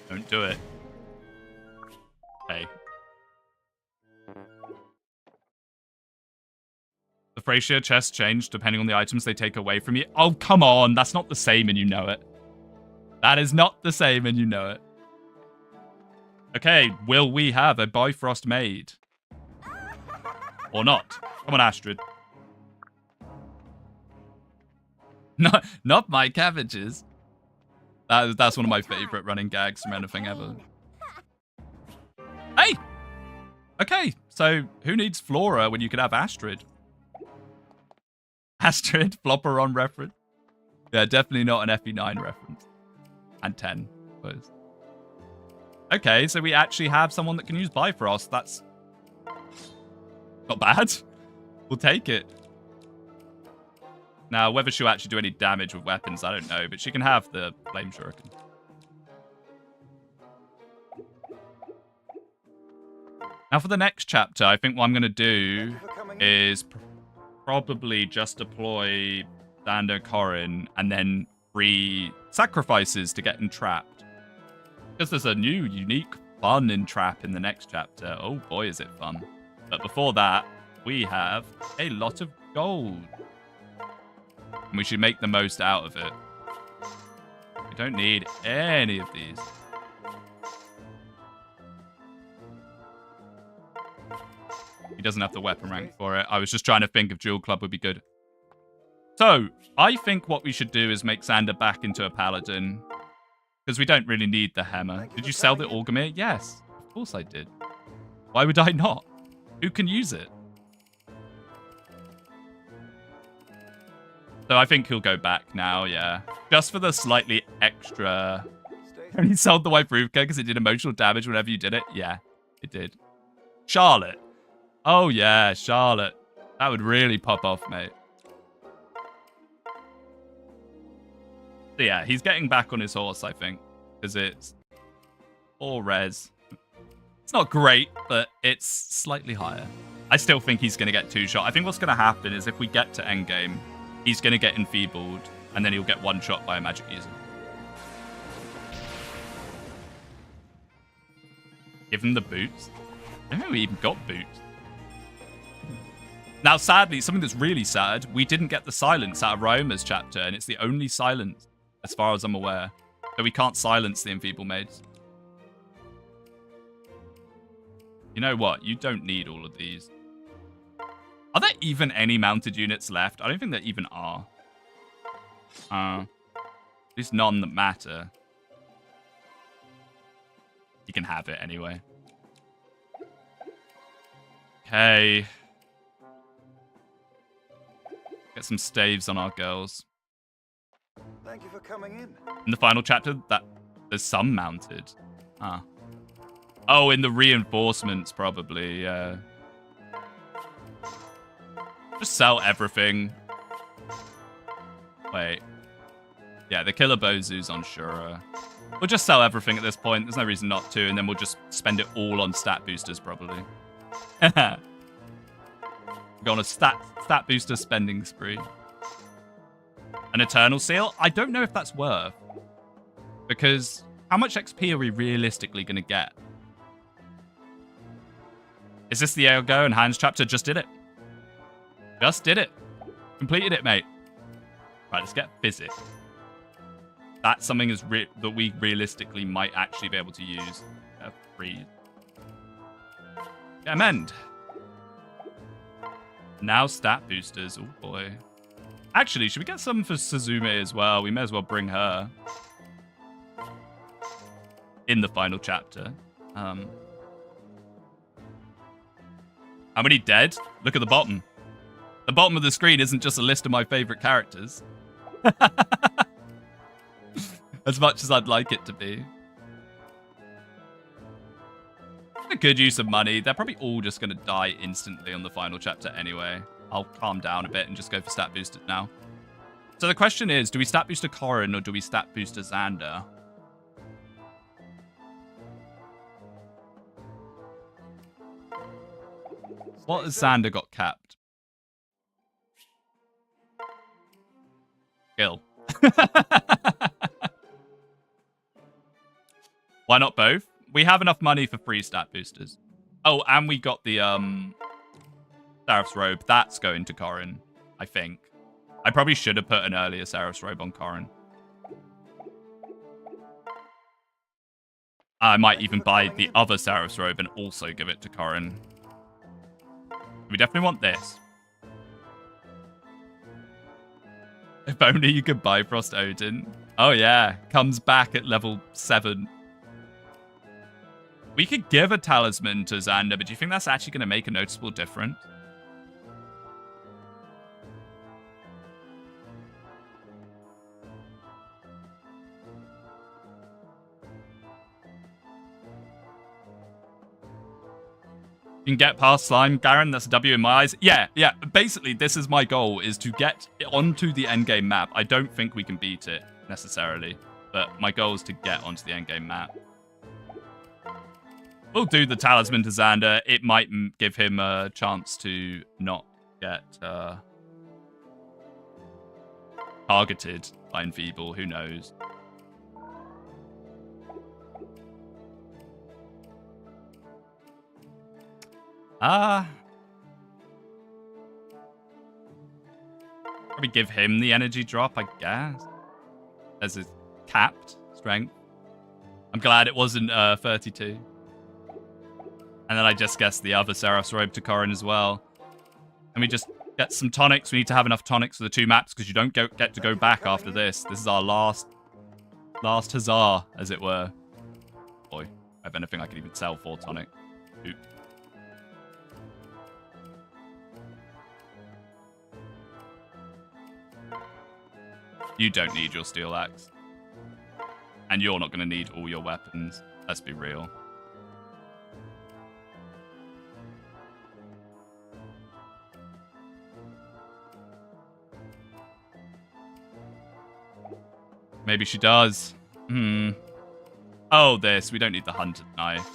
Don't do it. Hey. The Thracia chests change depending on the items they take away from you. Oh, come on. That's not the same and you know it. That is not the same and you know it. Okay, will we have a Bifrost maid? Or not? Come on, Astrid. Not my cabbages. That's one of my favorite running gags from anything ever. Hey! Okay, so who needs Flora when you could have Astrid? Astrid, Flopper on reference. Yeah, definitely not an FE9 reference. And 10, I suppose. Okay, so we actually have someone that can use Bifrost. That's not bad. We'll take it. Now, whether she'll actually do any damage with weapons, I don't know. But she can have the Flame Shuriken. Now, for the next chapter, I think what I'm going to do is probably just deploy Xander, Corrin, and then free sacrifices to get entrapped. Because there's a new, unique, fun entrap in the next chapter. Oh boy, is it fun. But before that, we have a lot of gold. And we should make the most out of it. We don't need any of these. He doesn't have the weapon rank for it. I was just trying to think if Jewel Club would be good. So, I think what we should do is make Xander back into a paladin. Because we don't really need the hammer. Did you sell the Orgrimir? Yes. Of course I did. Why would I not? Who can use it? So I think he'll go back now, yeah. Just for the slightly extra... And he sold the White Ruvka because it did emotional damage whenever you did it? Yeah, it did. Charlotte. Oh yeah, Charlotte. That would really pop off, mate. So yeah, he's getting back on his horse, I think. Because it's all res. It's not great, but it's slightly higher. I still think he's going to get 2-shot. I think what's going to happen is if we get to endgame, he's going to get enfeebled, and then he'll get 1-shot by a magic user. Give him the boots. I don't think we even got boots. Now, sadly, something that's really sad, we didn't get the silence out of Ryoma's chapter, and it's the only silence, as far as I'm aware. So we can't silence the enfeeble maids. You know what? You don't need all of these. Are there even any mounted units left? I don't think there even are. At least none that matter. You can have it anyway. Okay. Get some staves on our girls. Thank you for coming in. In the final chapter, there's some mounted. Ah. Oh, in the reinforcements, probably, yeah. Just sell everything. Wait. Yeah, the Killer Bozu's on Shura. We'll just sell everything at this point. There's no reason not to, and then we'll just spend it all on stat boosters, probably. Go on a stat booster spending spree. An Eternal Seal? I don't know if that's worth. Because how much XP are we realistically going to get? Is this the Aelgo and Hands chapter? Just did it. Just did it. Completed it, mate. Right, let's get physics. That's something that we realistically might actually be able to use. Freeze. Get amend. Now stat boosters. Oh boy. Actually, should we get some for Suzume as well? We may as well bring her in the final chapter. How many dead? Look at the bottom. The bottom of the screen isn't just a list of my favorite characters. As much as I'd like it to be. A good use of money. They're probably all just going to die instantly on the final chapter anyway. I'll calm down a bit and just go for stat boosters now. So the question is, do we stat booster Corrin or do we stat booster Xander? What has Xander got capped? Skill. Why not both? We have enough money for free stat boosters. Oh, and we got the Seraph's Robe. That's going to Corrin, I think. I probably should have put an earlier Seraph's Robe on Corrin. I might even buy the other Seraph's Robe and also give it to Corrin. We definitely want this. If only you could Bifrost Odin. Oh yeah, comes back at level 7. We could give a talisman to Xander, but do you think that's actually going to make a noticeable difference? You can get past Slime, Garen. That's a W in my eyes. Yeah. Basically, this is my goal, is to get onto the endgame map. I don't think we can beat it, necessarily. But my goal is to get onto the endgame map. We'll do the talisman to Xander. It might give him a chance to not get targeted by Enfeeble. Who knows? Probably give him the energy drop, I guess. As his capped strength. I'm glad it wasn't 32. And then I just guessed the other Seraph's Robe to Corrin as well. And we just get some tonics. We need to have enough tonics for the 2 maps because you don't get to go back after this. This is our last huzzah, as it were. Boy, I have anything I can even sell for tonic. Oop. You don't need your steel axe. And you're not going to need all your weapons. Let's be real. Maybe she does. Oh, this. We don't need the hunted knife.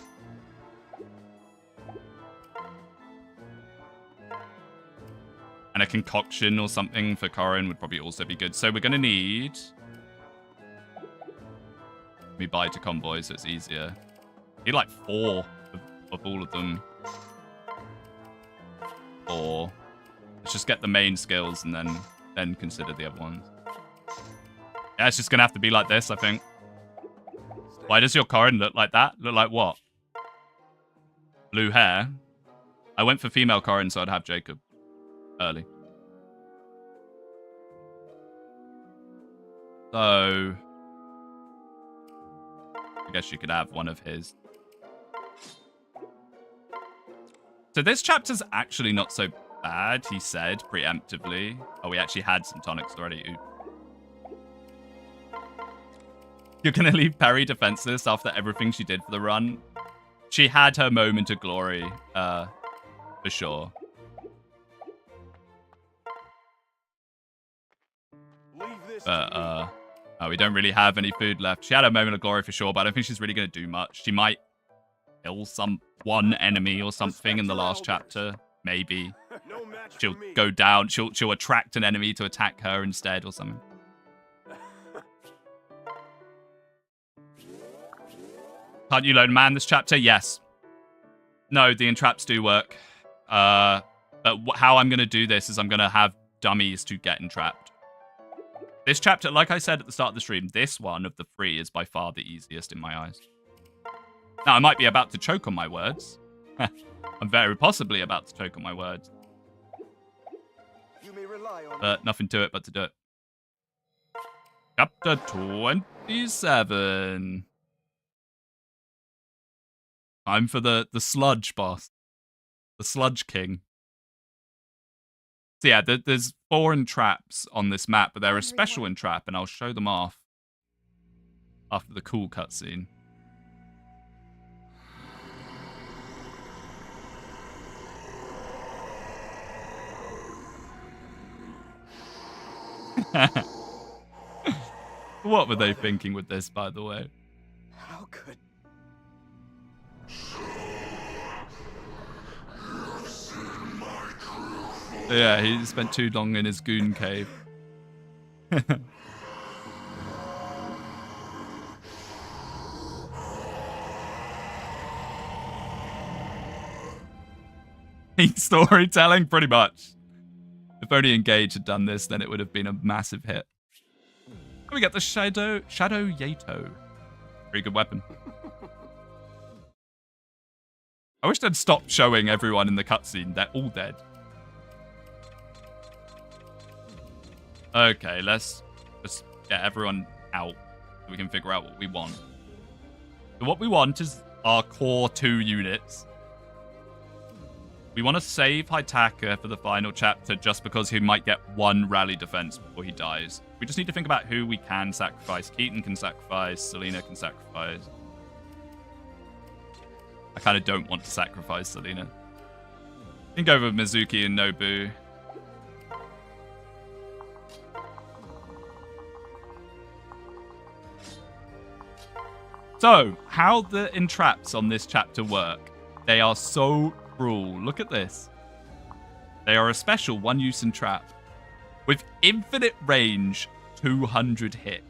And a concoction or something for Corrin would probably also be good. So we're going to need... Let me buy to convoy so it's easier. Need like 4 of all of them. 4. Let's just get the main skills and then consider the other ones. Yeah, it's just going to have to be like this, I think. Why does your Corrin look like that? Look like what? Blue hair? I went for female Corrin so I'd have Jacob early. So... I guess you could have one of his. So this chapter's actually not so bad, he said preemptively. Oh, we actually had some tonics already. Ooh. You're going to leave Perry defenseless after everything she did for the run? She had her moment of glory, for sure. But, oh, we don't really have any food left. She had a moment of glory for sure, but I don't think she's really going to do much. She might kill one enemy or something in the last chapter. Maybe. She'll go down. She'll attract an enemy to attack her instead or something. Can't you load man this chapter? Yes. No, the entraps do work. But how I'm going to do this is I'm going to have dummies to get entrapped. This chapter, like I said at the start of the stream, this one of the 3 is by far the easiest in my eyes. Now, I might be about to choke on my words. I'm very possibly about to choke on my words. You may rely on But nothing to it but to do it. Chapter 27. Time for the sludge boss. The sludge king. So yeah, there's 4 entraps on this map, but they're a special entrap, and I'll show them off after the cool cutscene. What were they thinking with this, by the way? how could Yeah, he spent too long in his goon cave. Storytelling, pretty much. If only Engage had done this, then it would have been a massive hit. We get the Shadow Yato. Pretty good weapon. I wish they'd stop showing everyone in the cutscene. They're all dead. Okay, let's just get everyone out so we can figure out what we want. So what we want is our core 2 units. We want to save Hytaka for the final chapter just because he might get 1 rally defense before he dies. We just need to think about who we can sacrifice. Keaton can sacrifice. Selena can sacrifice. I kind of don't want to sacrifice Selena. can go with Mizuki and Nobu. So, how the entraps on this chapter work. They are so cruel. Look at this. They are a special one-use entrap with infinite range, 200 hit.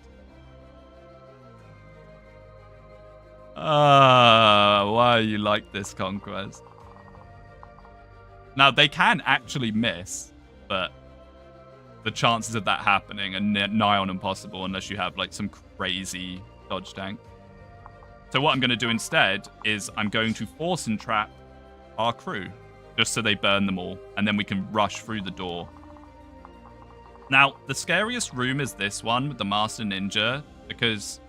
Why are you like this, Conquest? Now, they can actually miss, but the chances of that happening are nigh on impossible unless you have like some crazy dodge tank. So what I'm going to do instead is I'm going to force entrap our crew, just so they burn them all, and then we can rush through the door. Now, the scariest room is this one with the Master Ninja, because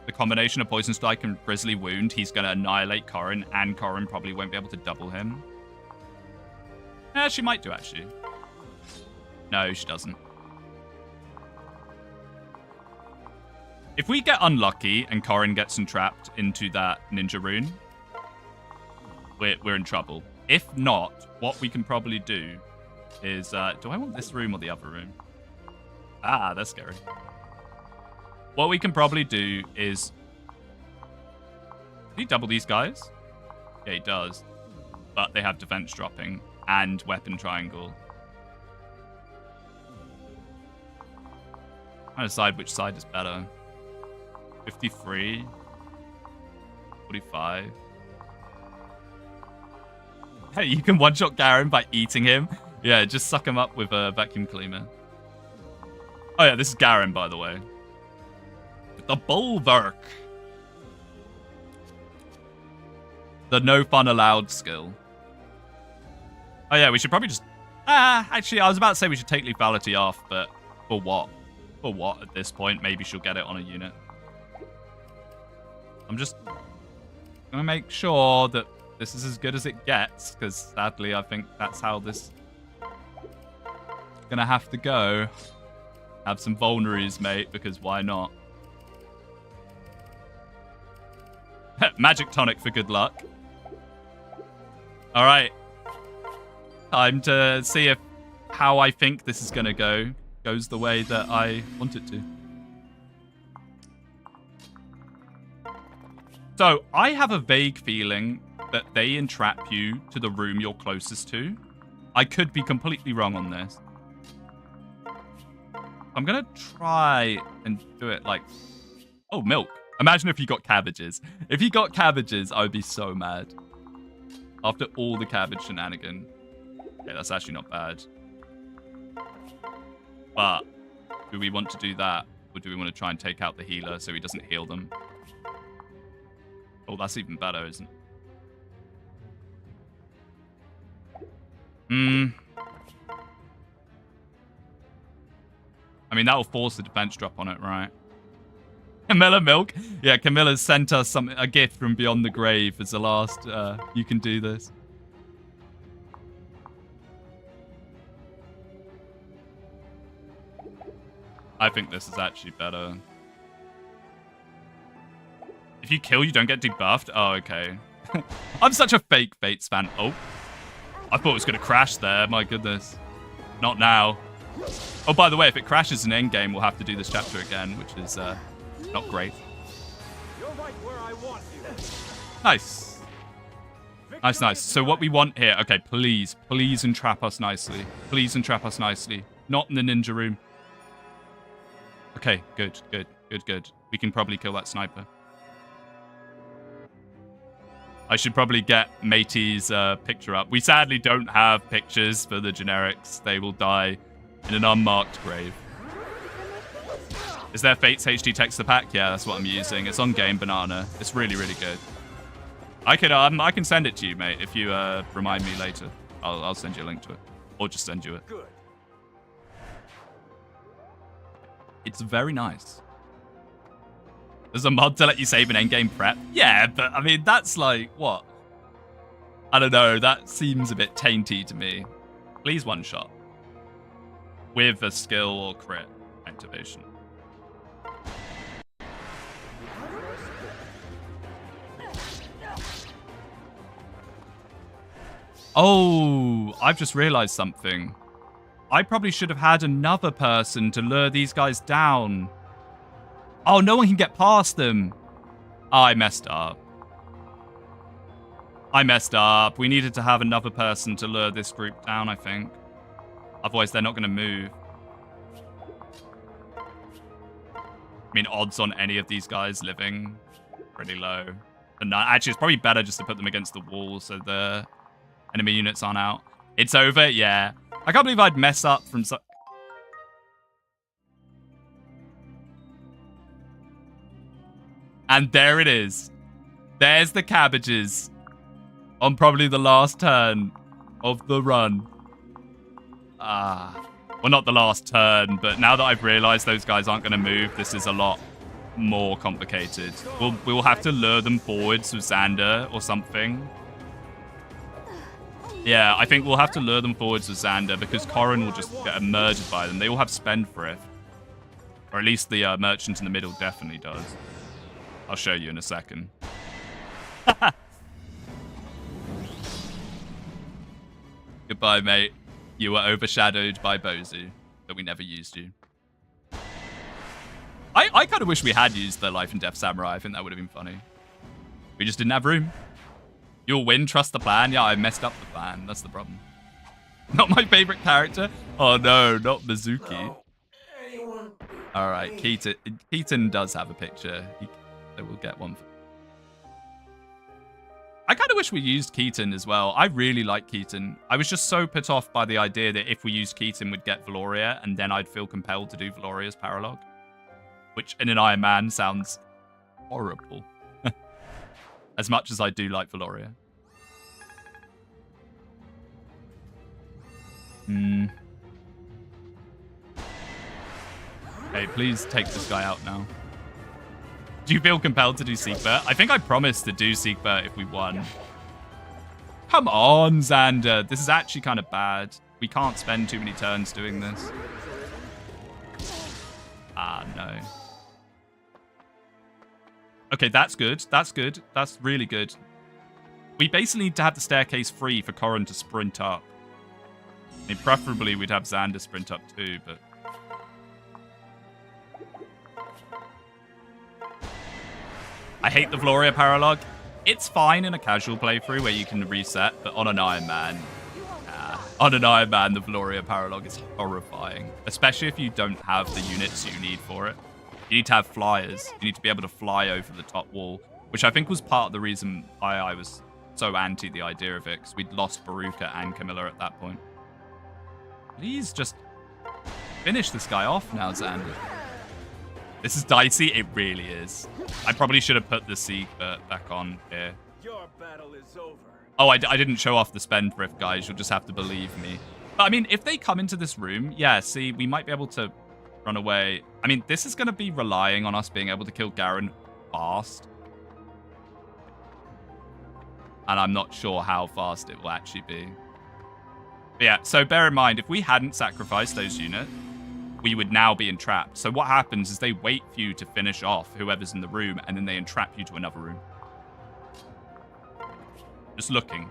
the combination of Poison Strike and Grisly Wound, he's going to annihilate Corrin, and Corrin probably won't be able to double him. Yeah, she might do, actually. No, she doesn't. If we get unlucky and Corrin gets entrapped into that ninja rune, we're in trouble. If not, what we can probably do is... do I want this room or the other room? Ah, that's scary. What we can probably do is... Can he double these guys? Yeah, he does. But they have defense dropping and weapon triangle. I'm trying to decide which side is better. 53, 45. Hey, you can one-shot Garen by eating him. Yeah, just suck him up with a vacuum cleaner. Oh yeah, this is Garen, by the way. The Bulwark. The no fun allowed skill. Oh yeah, we should probably just... actually, I was about to say we should take lethality off, but for what? For what at this point? Maybe she'll get it on a unit. I'm just gonna make sure that this is as good as it gets, because sadly I think that's how this is gonna have to go. Have some vulneries, mate, because why not? Magic tonic for good luck. Alright. Time to see if how I think this is gonna go goes the way that I want it to. So, I have a vague feeling that they entrap you to the room you're closest to. I could be completely wrong on this. I'm going to try and do it like... Oh, milk. Imagine if you got cabbages. If you got cabbages, I would be so mad. After all the cabbage shenanigan. Okay, that's actually not bad. But, do we want to do that? Or do we want to try and take out the healer so he doesn't heal them? Oh, that's even better, isn't it? I mean, that will force the defense drop on it, right? Camilla Milk? Yeah, Camilla's sent us a gift from beyond the grave as the last, you can do this. I think this is actually better. If you kill, you don't get debuffed? Oh, okay. I'm such a fake Fates fan. Oh. I thought it was going to crash there. My goodness. Not now. Oh, by the way, if it crashes in endgame, we'll have to do this chapter again, which is not great. You're right where I want you. Nice. Nice, nice. So what we want here... Okay, please. Please entrap us nicely. Please entrap us nicely. Not in the ninja room. Okay, good, good, good, good. We can probably kill that sniper. I should probably get Matey's picture up. We sadly don't have pictures for the generics. They will die in an unmarked grave. Is there Fates HD texture pack? Yeah, that's what I'm using. It's on Game Banana. It's really, really good. I can send it to you, mate, if you remind me later. I'll send you a link to it. Or just send you it. Good. It's very nice. There's a mod to let you save an endgame prep. Yeah, but I mean, that's like, what? I don't know. That seems a bit tainty to me. Please one shot. With a skill or crit activation. Oh, I've just realized something. I probably should have had another person to lure these guys down. Oh, no one can get past them. Oh, I messed up. I messed up. We needed to have another person to lure this group down, I think. Otherwise, they're not going to move. I mean, odds on any of these guys living pretty low. And actually, it's probably better just to put them against the wall so the enemy units aren't out. It's over? Yeah. I can't believe I'd mess up from so... And there it is. There's the cabbages. On probably the last turn of the run. Well, not the last turn, but now that I've realized those guys aren't going to move, this is a lot more complicated. We'll have to lure them forwards with Xander or something. Yeah, I think we'll have to lure them forwards with Xander because Corrin will just get murdered by them. They all have Spendthrift. Or at least the merchant in the middle definitely does. I'll show you in a second. Goodbye, mate. You were overshadowed by Bozu, but we never used you. I kind of wish we had used the Life and Death Samurai. I think that would have been funny. We just didn't have room. You'll win, trust the plan. Yeah, I messed up the plan. That's the problem. Not my favorite character. Oh, no, not Mizuki. All right, Keaton does have a picture. So we'll get one. I kind of wish we used Keaton as well. I really like Keaton. I was just so put off by the idea that if we used Keaton, we'd get Valoria, and then I'd feel compelled to do Valoria's Paralog. Which, in an Ironman, sounds horrible. As much as I do like Valoria. Hey, please take this guy out now. Do you feel compelled to do Siegbert? I think I promised to do Siegbert if we won. Come on, Xander. This is actually kind of bad. We can't spend too many turns doing this. Ah, no. Okay, that's good. That's good. That's really good. We basically need to have the staircase free for Corrin to sprint up. I mean, preferably we'd have Xander sprint up too, but... I hate the Valoria Paralog. It's fine in a casual playthrough where you can reset, but on an Ironman, the Valoria Paralog is horrifying. Especially if you don't have the units you need for it. You need to have flyers. You need to be able to fly over the top wall, which I think was part of the reason why I was so anti the idea of it, because we'd lost Baruka and Camilla at that point. Please just finish this guy off now, Xander. This is dicey. It really is. I probably should have put the Siegbert back on here. Your battle is over. Oh, I didn't show off the Spendthrift, guys. You'll just have to believe me. But, I mean, if they come into this room, yeah, see, we might be able to run away. I mean, this is going to be relying on us being able to kill Garen fast. And I'm not sure how fast it will actually be. But yeah, so bear in mind, if we hadn't sacrificed those units, we would now be entrapped. So what happens is they wait for you to finish off whoever's in the room, and then they entrap you to another room. Just looking.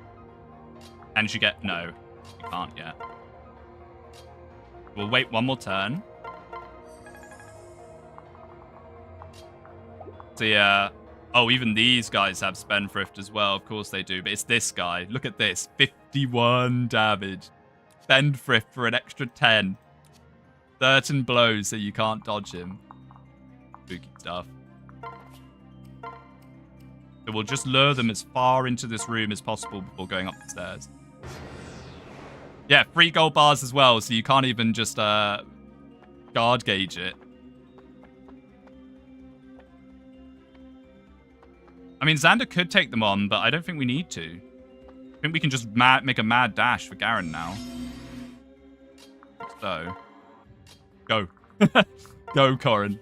And you get... No, you can't yet. We'll wait one more turn. So yeah... Oh, even these guys have Spendthrift as well. Of course they do, but it's this guy. Look at this. 51 damage. Spendthrift for an extra 10. Certain blows so you can't dodge him. Spooky stuff. So we'll just lure them as far into this room as possible before going up the stairs. Yeah, 3 gold bars as well, so you can't even just guard gauge it. I mean, Xander could take them on, but I don't think we need to. I think we can just make a mad dash for Garen now. So... Go. Go, Corrin.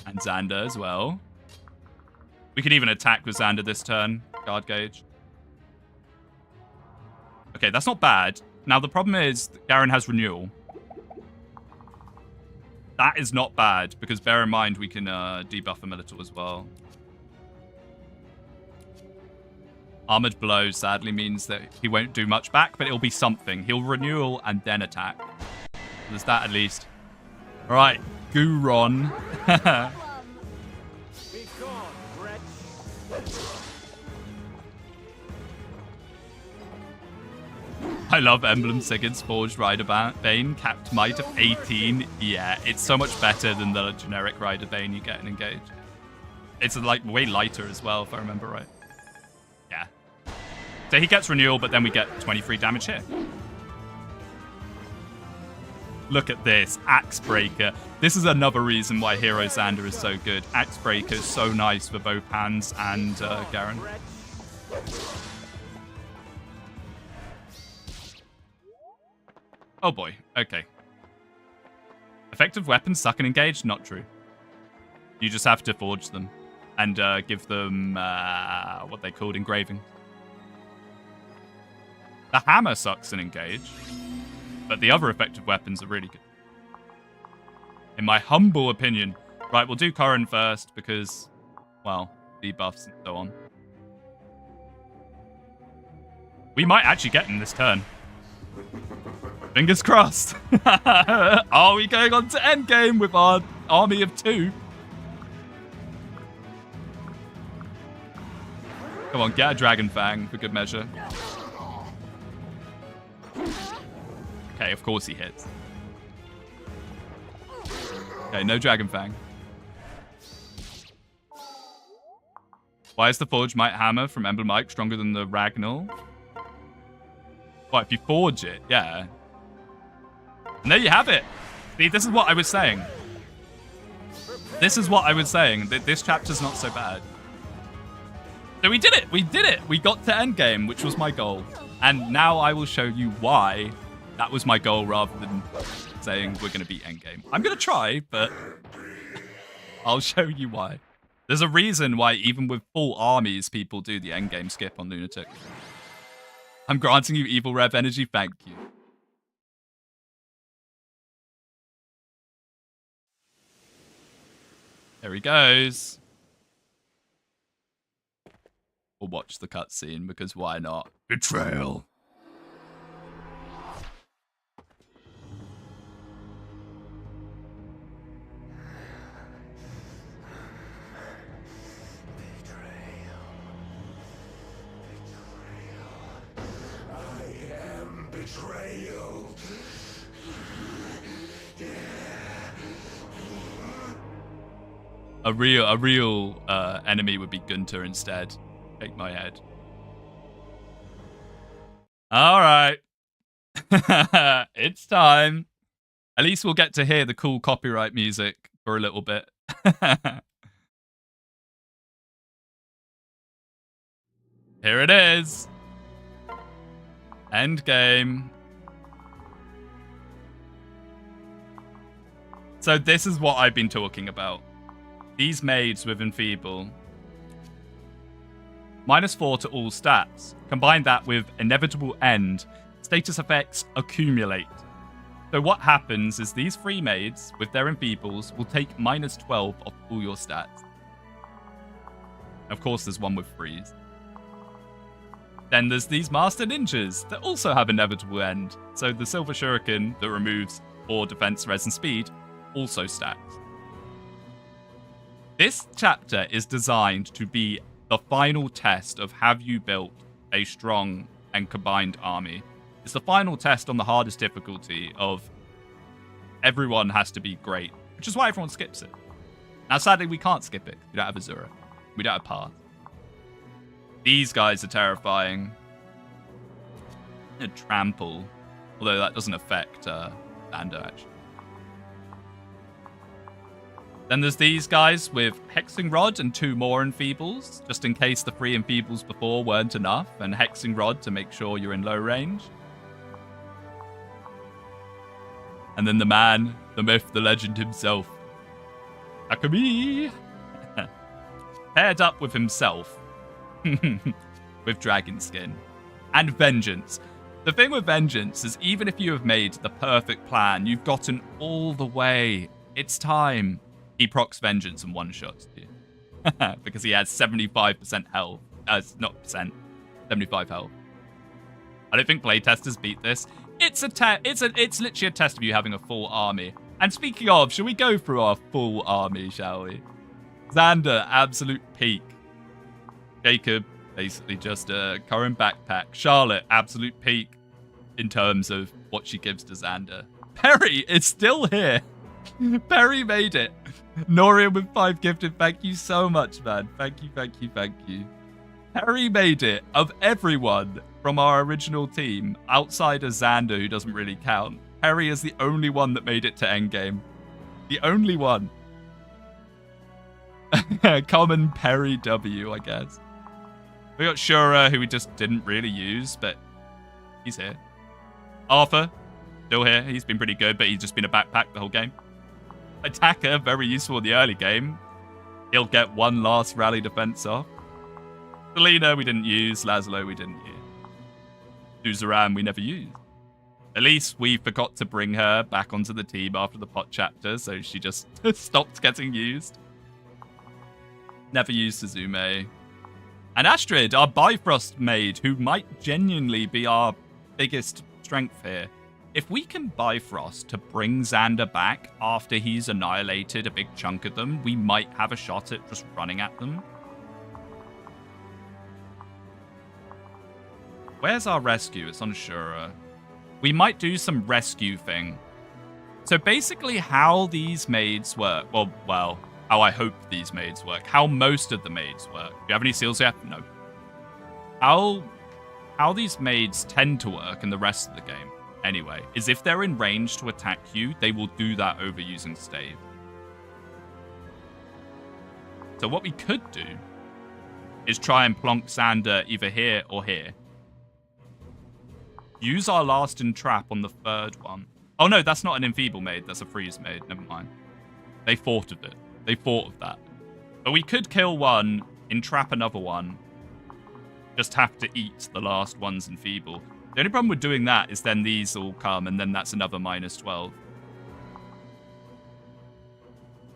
And Xander as well. We could even attack with Xander this turn. Guard gauge. Okay, that's not bad. Now, the problem is that Garen has renewal. That is not bad, because bear in mind we can debuff him a little as well. Armored Blow sadly means that he won't do much back, but it'll be something. He'll renewal and then attack. There's that at least. All right, Guron. Be gone, wretch. I love Emblem Sigurd's Forged Rider Bane, capped might of 18. Yeah, it's so much better than the generic Rider Bane you get in Engage. It's like way lighter as well, if I remember right. Yeah. So he gets renewal, but then we get 23 damage here. Look at this, Axe Breaker. This is another reason why Hero Xander is so good. Axe Breaker is so nice for both Hans and Garen. Oh boy, okay. Effective weapons suck and engage? Not true. You just have to forge them and give them what they called engraving. The hammer sucks and engage, but the other effective weapons are really good. In my humble opinion. Right, we'll do Corrin first because, well, debuffs and so on. We might actually get him this turn. Fingers crossed. Are we going on to endgame with our army of 2? Come on, get a Dragon Fang for good measure. Okay, of course he hits. Okay, no Dragon Fang. Why is the Forge Might Hammer from Emblem Ike stronger than the Ragnall? Well, if you forge it, yeah. And there you have it. See, this is what I was saying. This is what I was saying. This chapter's not so bad. So we did it. We did it. We got to endgame, which was my goal. And now I will show you why that was my goal rather than saying we're going to beat endgame. I'm going to try, but I'll show you why. There's a reason why even with full armies, people do the endgame skip on Lunatic. I'm granting you Evil Rev energy. Thank you. There he goes. We'll watch the cutscene because why not? Betrayal. Betrayal. A real enemy would be Gunter instead. Take my head. All right. It's time. At least we'll get to hear the cool copyright music for a little bit. Here it is. Endgame. So this is what I've been talking about. These maids with Enfeeble. -4 to all stats. Combine that with Inevitable End. Status effects accumulate. So what happens is these 3 maids with their Enfeebles will take -12 off all your stats. Of course, there's one with freeze. Then there's these Master Ninjas that also have Inevitable End. So the Silver Shuriken that removes 4 defense, res, and speed also stacks. This chapter is designed to be the final test of have you built a strong and combined army. It's the final test on the hardest difficulty of everyone has to be great, which is why everyone skips it. Now, sadly, we can't skip it. We don't have Azura. We don't have Path. These guys are terrifying. A Trample, although that doesn't affect Xander, actually. Then there's these guys with Hexing Rod and 2 more Enfeebles, just in case the 3 Enfeebles before weren't enough, and Hexing Rod to make sure you're in low range. And then the man, the myth, the legend himself, Takumi, paired up with himself, with Dragon Skin, and Vengeance. The thing with Vengeance is even if you have made the perfect plan, you've gotten all the way, it's time. He procs Vengeance and one-shots you. Because he has 75% health. Not percent. 75 health. I don't think playtesters beat this. It's literally a test of you having a full army. And speaking of, shall we go through our full army, shall we? Xander, absolute peak. Jacob, basically just a current backpack. Charlotte, absolute peak in terms of what she gives to Xander. Perry is still here. Perry made it. Norian with 5 gifted. Thank you so much, man. Thank you, thank you, thank you. Perry made it. Of everyone from our original team, outside of Xander, who doesn't really count, Perry is the only one that made it to endgame. The only one. Common Perry W, I guess. We got Shura, who we just didn't really use, but he's here. Arthur, still here. He's been pretty good, but he's just been a backpack the whole game. Attacker, very useful in the early game. He'll get one last rally defense off. Selena, we didn't use. Laszlo, we didn't use. Suzaran, we never used. Elise, we forgot to bring her back onto the team after the pot chapter, so she just stopped getting used. Never used Suzume. And Astrid, our Bifrost maid, who might genuinely be our biggest strength here. If we can Bifrost to bring Xander back after he's annihilated a big chunk of them, we might have a shot at just running at them. Where's our rescue? It's on Shura. We might do some rescue thing. So basically how these maids work, well, how I hope these maids work, how most of the maids work. Do you have any seals yet? No. How these maids tend to work in the rest of the game, anyway, is if they're in range to attack you, they will do that over using stave. So what we could do is try and plonk Xander either here or here. Use our last entrap on the third one. Oh no, that's not an enfeeble maid, that's a freeze maid, never mind. They thought of it. They thought of that. But we could kill one, entrap another one, just have to eat the last one's enfeeble. The only problem with doing that is then these all come, and then that's another -12.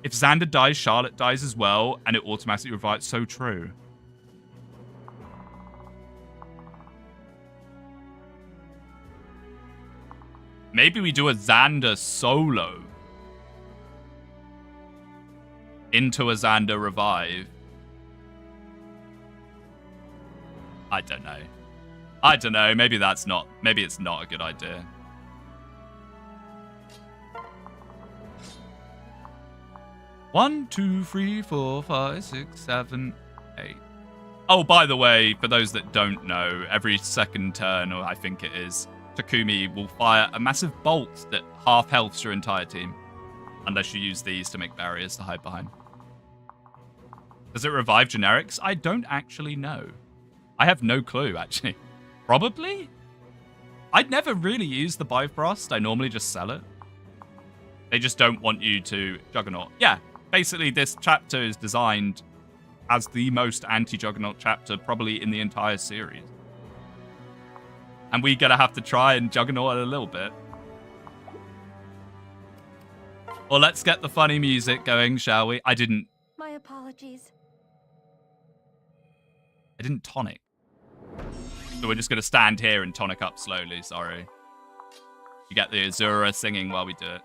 If Xander dies, Charlotte dies as well, and it automatically revives. So true. Maybe we do a Xander solo into a Xander revive. I don't know. I don't know. Maybe it's not a good idea. One, 2, 3, 4, 5, 6, 7, 8. Oh, by the way, for those that don't know, every second turn, or I think it is, Takumi will fire a massive bolt that half healths your entire team. Unless you use these to make barriers to hide behind. Does it revive generics? I don't actually know. I have no clue, actually. Probably? I'd never really use the Bifrost. I normally just sell it. They just don't want you to Juggernaut. Yeah, basically this chapter is designed as the most anti-Juggernaut chapter probably in the entire series. And we're going to have to try and Juggernaut it a little bit. Well, let's get the funny music going, shall we? My apologies. I didn't tonic. So we're just going to stand here and tonic up slowly, sorry. You get the Azura singing while we do it.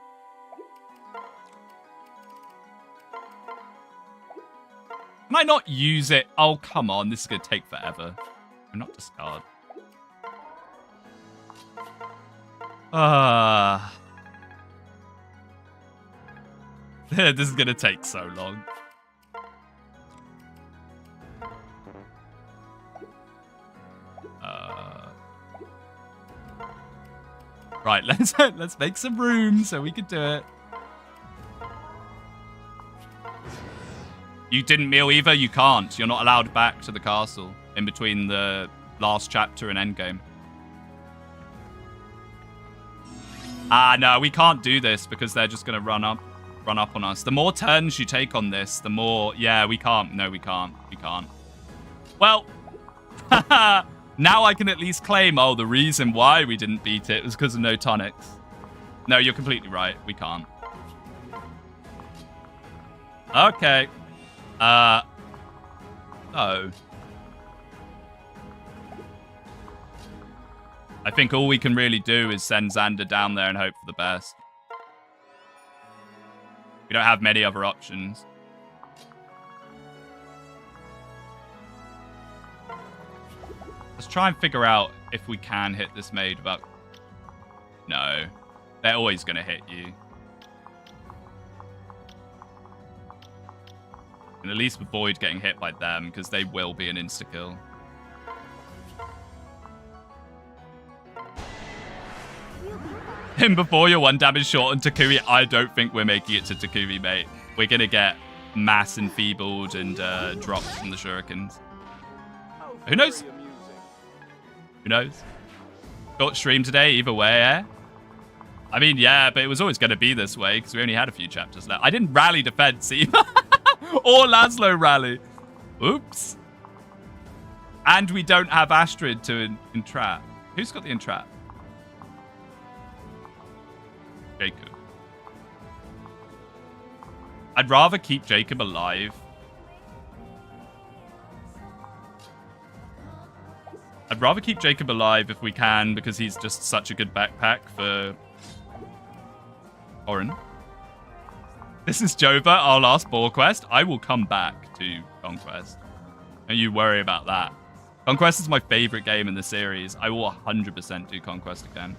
Can I not use it? Oh, come on. This is going to take forever. I'm not discard. This is going to take so long. Right, let's make some room so we can do it. You didn't meal either? You can't. You're not allowed back to the castle in between the last chapter and endgame. No, we can't do this because they're just going to run up on us. The more turns you take on this, the more... Yeah, we can't. No, we can't. We can't. Well, now I can at least claim, oh, the reason why we didn't beat it was because of no tonics. No, you're completely right. We can't. Okay. Oh. I think all we can really do is send Xander down there and hope for the best. We don't have many other options. Let's try and figure out if we can hit this maid without... No. They're always going to hit you. And at least avoid getting hit by them, because they will be an insta-kill. And before your 1 damage short on Takui, I don't think we're making it to Takui, mate. We're going to get mass enfeebled and dropped from the shurikens. Who knows? Who knows? Short stream today, either way, eh? I mean, yeah, but it was always going to be this way because we only had a few chapters left. I didn't rally defense either. Or Laszlo rally. Oops. And we don't have Astrid to entrap. Who's got the entrap? Jacob. I'd rather keep Jacob alive. I'd rather keep Jacob alive if we can, because he's just such a good backpack for Oren. This is Jova, our last ball quest. I will come back to Conquest. Don't you worry about that. Conquest is my favorite game in the series. I will 100% do Conquest again.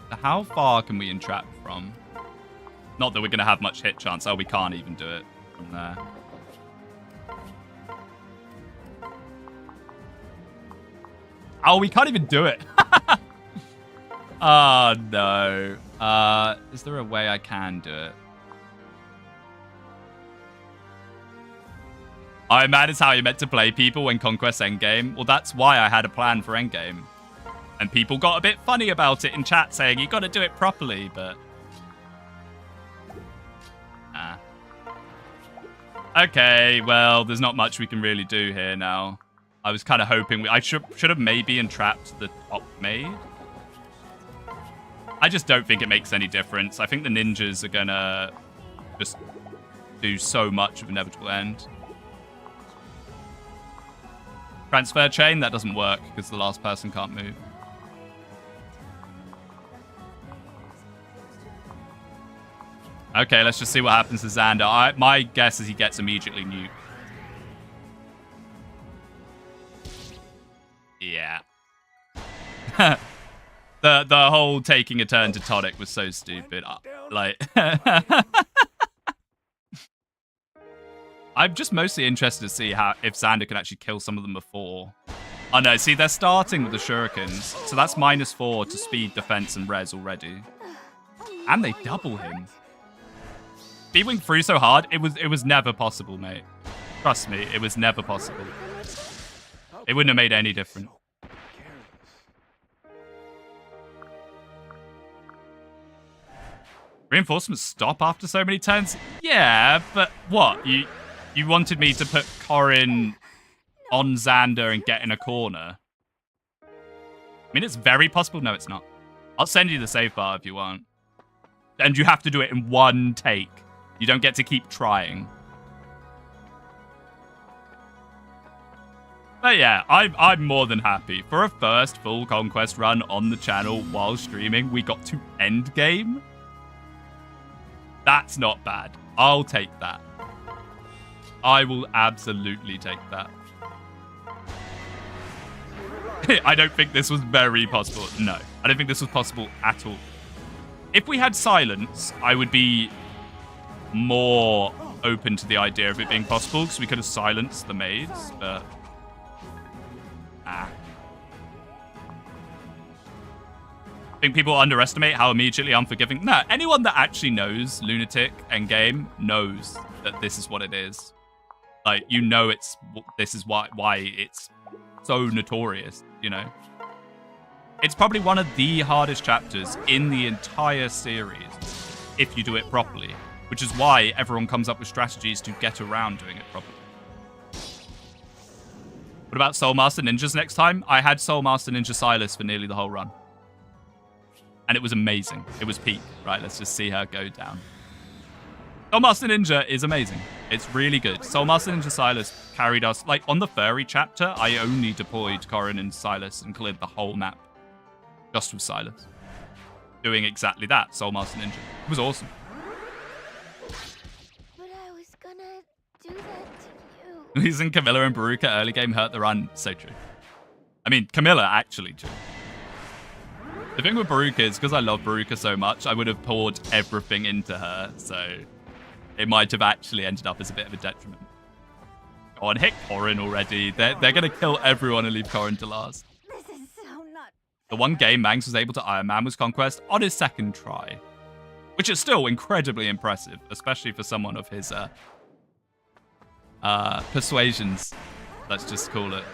So how far can we entrap from? Not that we're going to have much hit chance. Oh, we can't even do it from there. Oh, we can't even do it. Oh, no. Is there a way I can do it? Ironman is how you're meant to play people when Conquest Endgame. Well, that's why I had a plan for Endgame. And people got a bit funny about it in chat, saying you got to do it properly, but... Okay, well, there's not much we can really do here now. I was kind of hoping... I should have maybe entrapped the top maid. I just don't think it makes any difference. I think the ninjas are going to just do so much of Inevitable End. Transfer chain, that doesn't work because the last person can't move. Okay, let's just see what happens to Xander. My guess is he gets immediately nuked. Yeah. The whole taking a turn to tonic was so stupid. Like, I'm just mostly interested to see if Xander can actually kill some of them before. Oh no, see, they're starting with the shurikens, so that's -4 to speed, defense, and res already. And they double him. Speedwing through so hard, it was never possible, mate. Trust me, it was never possible. It wouldn't have made any difference. Reinforcements stop after so many turns? Yeah, but what? You wanted me to put Corin on Xander and get in a corner? I mean, it's very possible. No, it's not. I'll send you the save bar if you want. And you have to do it in one take. You don't get to keep trying. But yeah, I'm more than happy. For a first full Conquest run on the channel while streaming, we got to end game. That's not bad. I'll take that. I will absolutely take that. I don't think this was very possible. No, I don't think this was possible at all. If we had silence, I would be more open to the idea of it being possible because we could have silenced the maids, but... I think people underestimate how immediately unforgiving... No, anyone that actually knows Lunatic Endgame knows that this is what it is. Like, you know this is why it's so notorious, you know? It's probably one of the hardest chapters in the entire series if you do it properly, which is why everyone comes up with strategies to get around doing it properly. What about Soul Master Ninjas next time? I had Soul Master Ninja Silas for nearly the whole run. And it was amazing. It was peak. Right, let's just see her go down. Soul Master Ninja is amazing. It's really good. Soul Master Ninja Silas carried us. Like, on the furry chapter, I only deployed Corrin and Silas and cleared the whole map. Just with Silas. Doing exactly that, Soul Master Ninja. It was awesome. But I was gonna do that to you. Losing Camilla and Baruka early game hurt the run. So true. I mean, Camilla actually too. The thing with Baruka is, because I love Baruka so much, I would have poured everything into her, so it might have actually ended up as a bit of a detriment. Go on, hit Corrin already. They're going to kill everyone and leave Corrin to last. This is so not. The one game Mangs was able to Ironman was Conquest on his second try, which is still incredibly impressive, especially for someone of his persuasions. Let's just call it.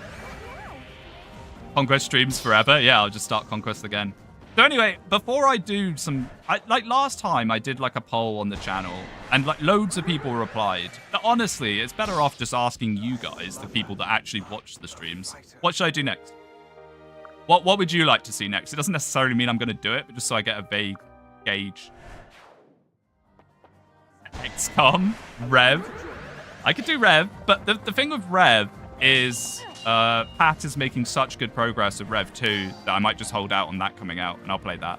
Conquest streams forever. Yeah, I'll just start Conquest again. So anyway, before I do some... like last time, I did like a poll on the channel, and like loads of people replied. But honestly, it's better off just asking you guys, the people that actually watch the streams. What should I do next? What would you like to see next? It doesn't necessarily mean I'm going to do it, but just so I get a vague gauge. XCOM? Rev? I could do Rev, but the thing with Rev is... Pat is making such good progress with Rev 2 that I might just hold out on that coming out, and I'll play that.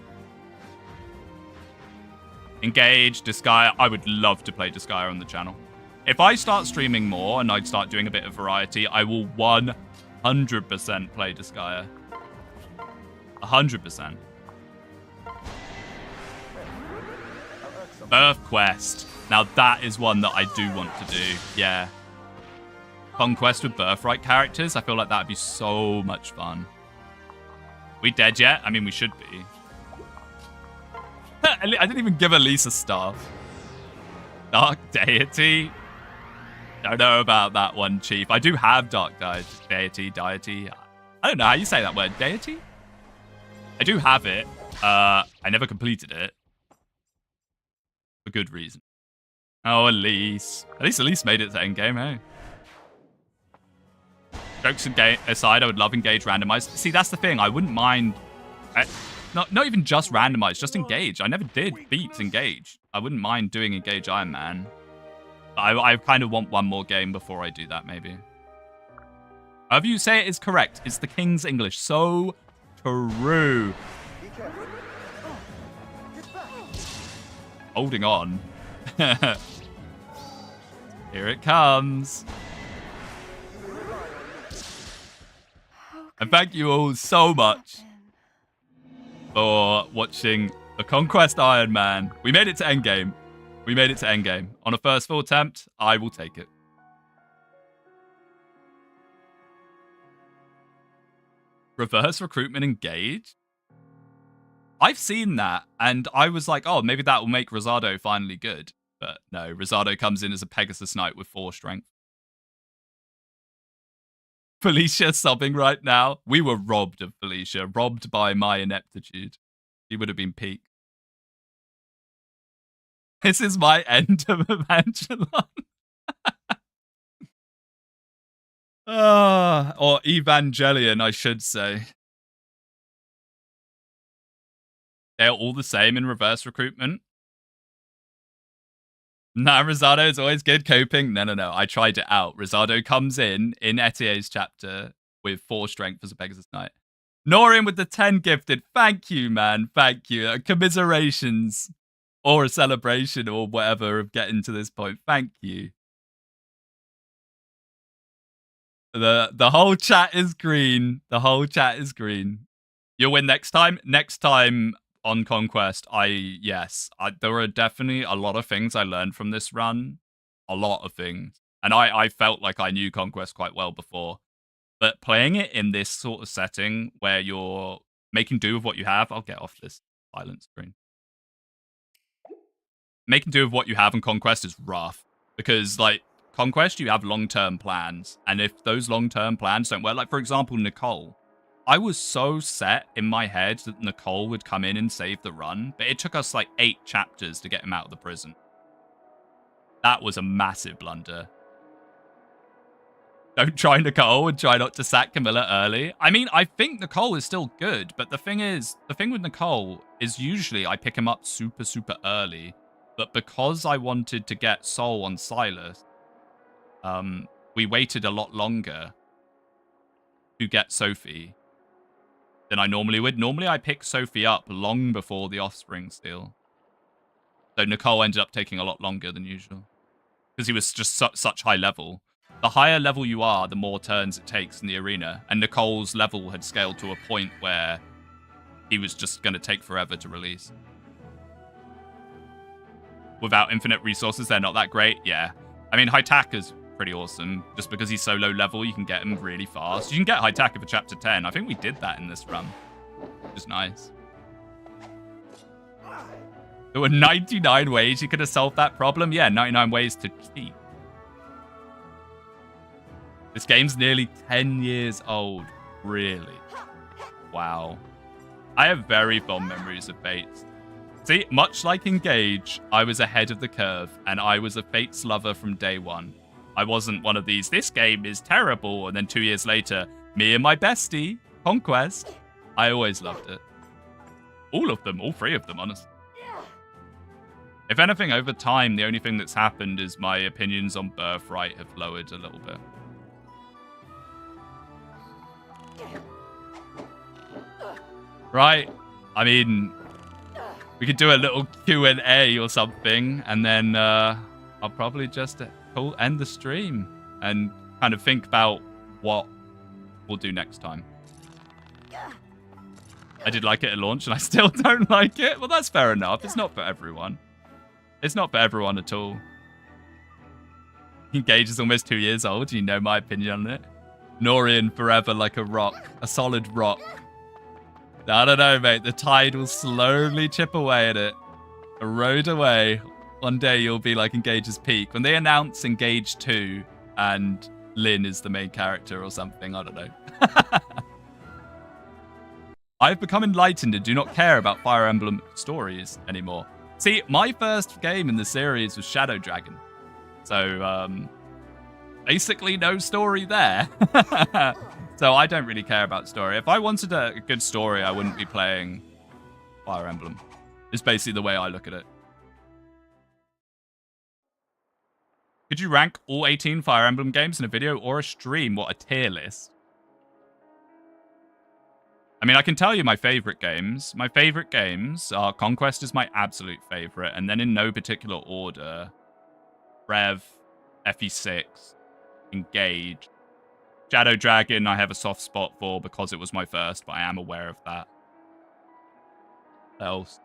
Engage, Disgaea. I would love to play Disgaea on the channel. If I start streaming more and I start doing a bit of variety, I will 100% play Disgaea. 100%. Birth Quest. Now that is one that I do want to do. Yeah. Conquest with Birthright characters. I feel like that would be so much fun. We dead yet? I mean, we should be. I didn't even give Elise a staff. Dark Deity. Don't know about that one, Chief. I do have Dark Deity. I don't know how you say that word. Deity? I do have it. I never completed it. For good reason. Oh, Elise. At least Elise made it to endgame, hey? Jokes aside, I would love Engage randomized. See, that's the thing. I wouldn't mind... not even just randomized, just Engage. I never did beat Engage. I wouldn't mind doing Engage Ironman. But I kind of want one more game before I do that, maybe. However you say it is correct. It's the King's English. So true. Holding on. Here it comes. And thank you all so much for watching the Conquest Ironman. We made it to endgame. We made it to endgame. On a first full attempt, I will take it. Reverse recruitment engaged? I've seen that, and I was like, oh, maybe that will make Rosado finally good. But no, Rosado comes in as a Pegasus Knight with 4 strength. Felicia sobbing right now. We were robbed of Felicia. Robbed by my ineptitude. She would have been peak. This is my end of Evangelon. Or Evangelion, I should say. They're all the same in reverse recruitment. Nah, Rosado is always good coping. No. I tried it out. Rosado comes in Etier's chapter with 4 strength as a Pegasus Knight. Norin with the 10 gifted. Thank you, man. Thank you. Commiserations or a celebration or whatever of getting to this point. Thank you. The whole chat is green. The whole chat is green. You'll win next time. Next time on Conquest, there were definitely a lot of things I learned from this run. A lot of things. And I felt like I knew Conquest quite well before. But playing it in this sort of setting where you're making do with what you have, I'll get off this silent screen. Making do with what you have in Conquest is rough. Because, like, Conquest, you have long-term plans. And if those long-term plans don't work, like, for example, Nicole. I was so set in my head that Nicole would come in and save the run, but it took us like 8 chapters to get him out of the prison. That was a massive blunder. Don't try Nicole and try not to sack Camilla early. I mean, I think Nicole is still good, but the thing with Nicole is usually I pick him up super, super early. But because I wanted to get Soul on Silas, we waited a lot longer to get Sophie than I normally would. Normally, I pick Sophie up long before the Offspring steal. So Nicole ended up taking a lot longer than usual. Because he was just such high level. The higher level you are, the more turns it takes in the arena. And Nicole's level had scaled to a point where he was just going to take forever to release. Without infinite resources, they're not that great. Yeah. I mean, Hytaka's pretty awesome. Just because he's so low level, you can get him really fast. You can get Hytaka for chapter 10. I think we did that in this run. Which is nice. There were 99 ways you could have solved that problem. Yeah, 99 ways to cheat. This game's nearly 10 years old. Really? Wow. I have very fond memories of Fates. See, much like Engage, I was ahead of the curve, and I was a Fates lover from day one. I wasn't one of these, this game is terrible, and then 2 years later, me and my bestie, Conquest. I always loved it. All of them, all three of them, honestly. If anything, over time, the only thing that's happened is my opinions on Birthright have lowered a little bit. Right? I mean, we could do a little Q&A or something, and then I'll probably just end the stream and kind of think about what we'll do next time. I did like it at launch, and I still don't like it. Well, that's fair enough. It's not for everyone. It's not for everyone at all. Engage is almost 2 years old. You know my opinion on it. Norian forever like a rock. A solid rock. I don't know, mate. The tide will slowly chip away at it. Erode away. One day you'll be like Engage's peak. When they announce Engage 2 and Lynn is the main character or something, I don't know. I've become enlightened and do not care about Fire Emblem stories anymore. See, my first game in the series was Shadow Dragon. So, basically no story there. So I don't really care about story. If I wanted a good story, I wouldn't be playing Fire Emblem. It's basically the way I look at it. Could you rank all 18 Fire Emblem games in a video or a stream? What, a tier list? I mean, I can tell you my favorite games. My favorite games are Conquest is my absolute favorite, and then in no particular order, Rev, FE6, Engage, Shadow Dragon I have a soft spot for because it was my first, but I am aware of that. What else?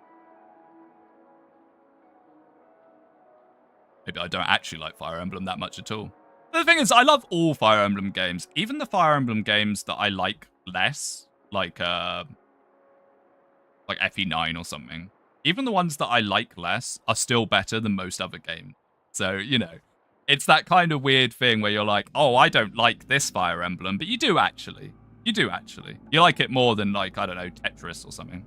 Maybe I don't actually like Fire Emblem that much at all. But the thing is, I love all Fire Emblem games. Even the Fire Emblem games that I like less, like FE9 or something. Even the ones that I like less are still better than most other games. So, you know, it's that kind of weird thing where you're like, oh, I don't like this Fire Emblem, but you do actually. You do actually. You like it more than, like, I don't know, Tetris or something.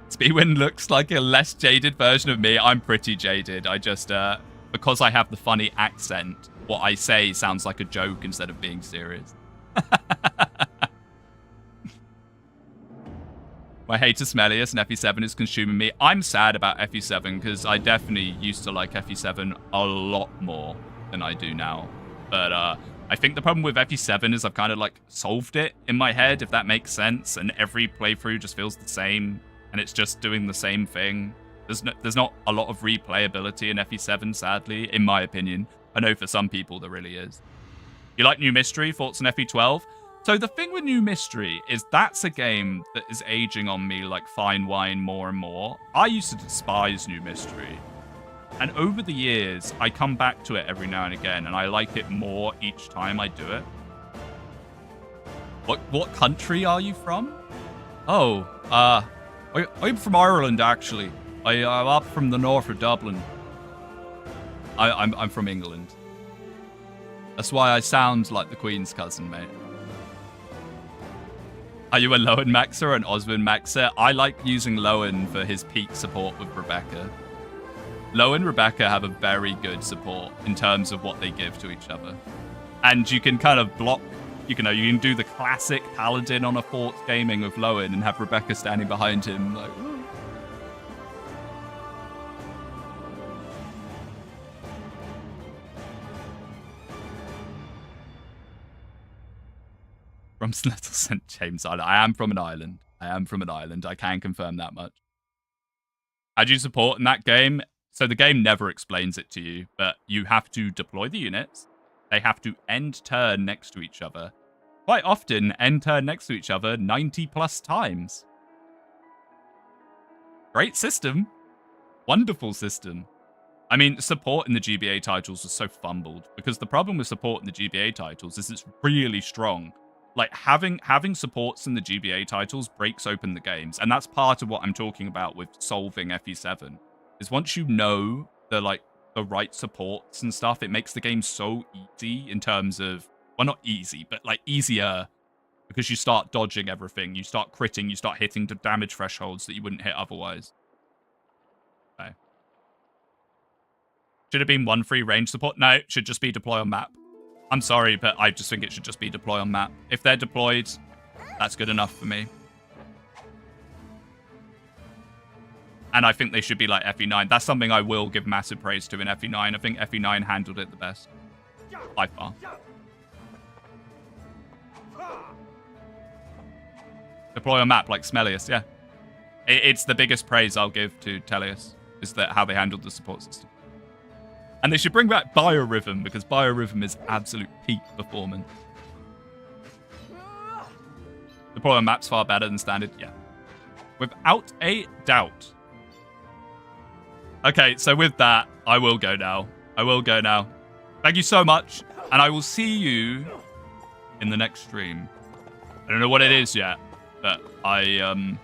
Speedwin looks like a less jaded version of me. I'm pretty jaded. I just, because I have the funny accent, what I say sounds like a joke instead of being serious. My hate is Smellius and FE7 is consuming me. I'm sad about FE7 because I definitely used to like FE7 a lot more than I do now. But I think the problem with FE7 is I've kind of like solved it in my head, if that makes sense. And every playthrough just feels the same. And it's just doing the same thing. There's not a lot of replayability in FE7, sadly, in my opinion. I know for some people there really is. You like New Mystery? Thoughts on FE12? So the thing with New Mystery is that's a game that is aging on me like fine wine more and more. I used to despise New Mystery. And over the years, I come back to it every now and again, and I like it more each time I do it. What country are you from? Oh, I'm from Ireland, actually. I'm up from the north of Dublin. I'm from England. That's why I sound like the Queen's cousin, mate. Are you a Lowen Maxer or an Oswin Maxer? I like using Lowen for his peak support with Rebecca. Lowen and Rebecca have a very good support in terms of what they give to each other. And you can kind of block, you can do the classic Paladin on a fort gaming with Lowen and have Rebecca standing behind him like, From Little St. James Island. I am from an island. I can confirm that much. How do you support in that game? So the game never explains it to you, but you have to deploy the units. They have to end turn next to each other. Quite often, end turn next to each other 90 plus times. Great system. Wonderful system. I mean, support in the GBA titles was so fumbled because the problem with support in the GBA titles is it's really strong. Like, having supports in the GBA titles breaks open the games, and that's part of what I'm talking about with solving FE7. Is once you know the right supports and stuff, it makes the game so easy in terms of, well, not easy, but like easier, because you start dodging everything, you start critting, you start hitting the damage thresholds that you wouldn't hit otherwise. Okay. Should have been one free range support? No, it should just be deploy on map. I'm sorry, but I just think it should just be deploy on map. If they're deployed, that's good enough for me. And I think they should be like FE9. That's something I will give massive praise to in FE9. I think FE9 handled it the best. By far. Deploy on map like Smellius, yeah. It's the biggest praise I'll give to Tellius, is that how they handled the support system. And they should bring back Biorhythm, because Biorhythm is absolute peak performance. Deploy on map's far better than standard, yeah. Without a doubt. Okay, so with that, I will go now. Thank you so much, and I will see you in the next stream. I don't know what it is yet, but I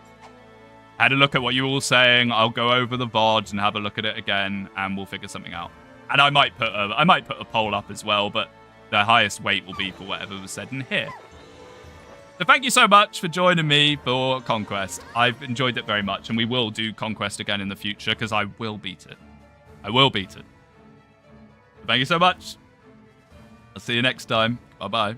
had a look at what you were all saying. I'll go over the VOD and have a look at it again, and we'll figure something out. And I might put a poll up as well, but the highest weight will be for whatever was said in here. So thank you so much for joining me for Conquest. I've enjoyed it very much, and we will do Conquest again in the future, because I will beat it. Thank you so much. I'll see you next time. Bye-bye.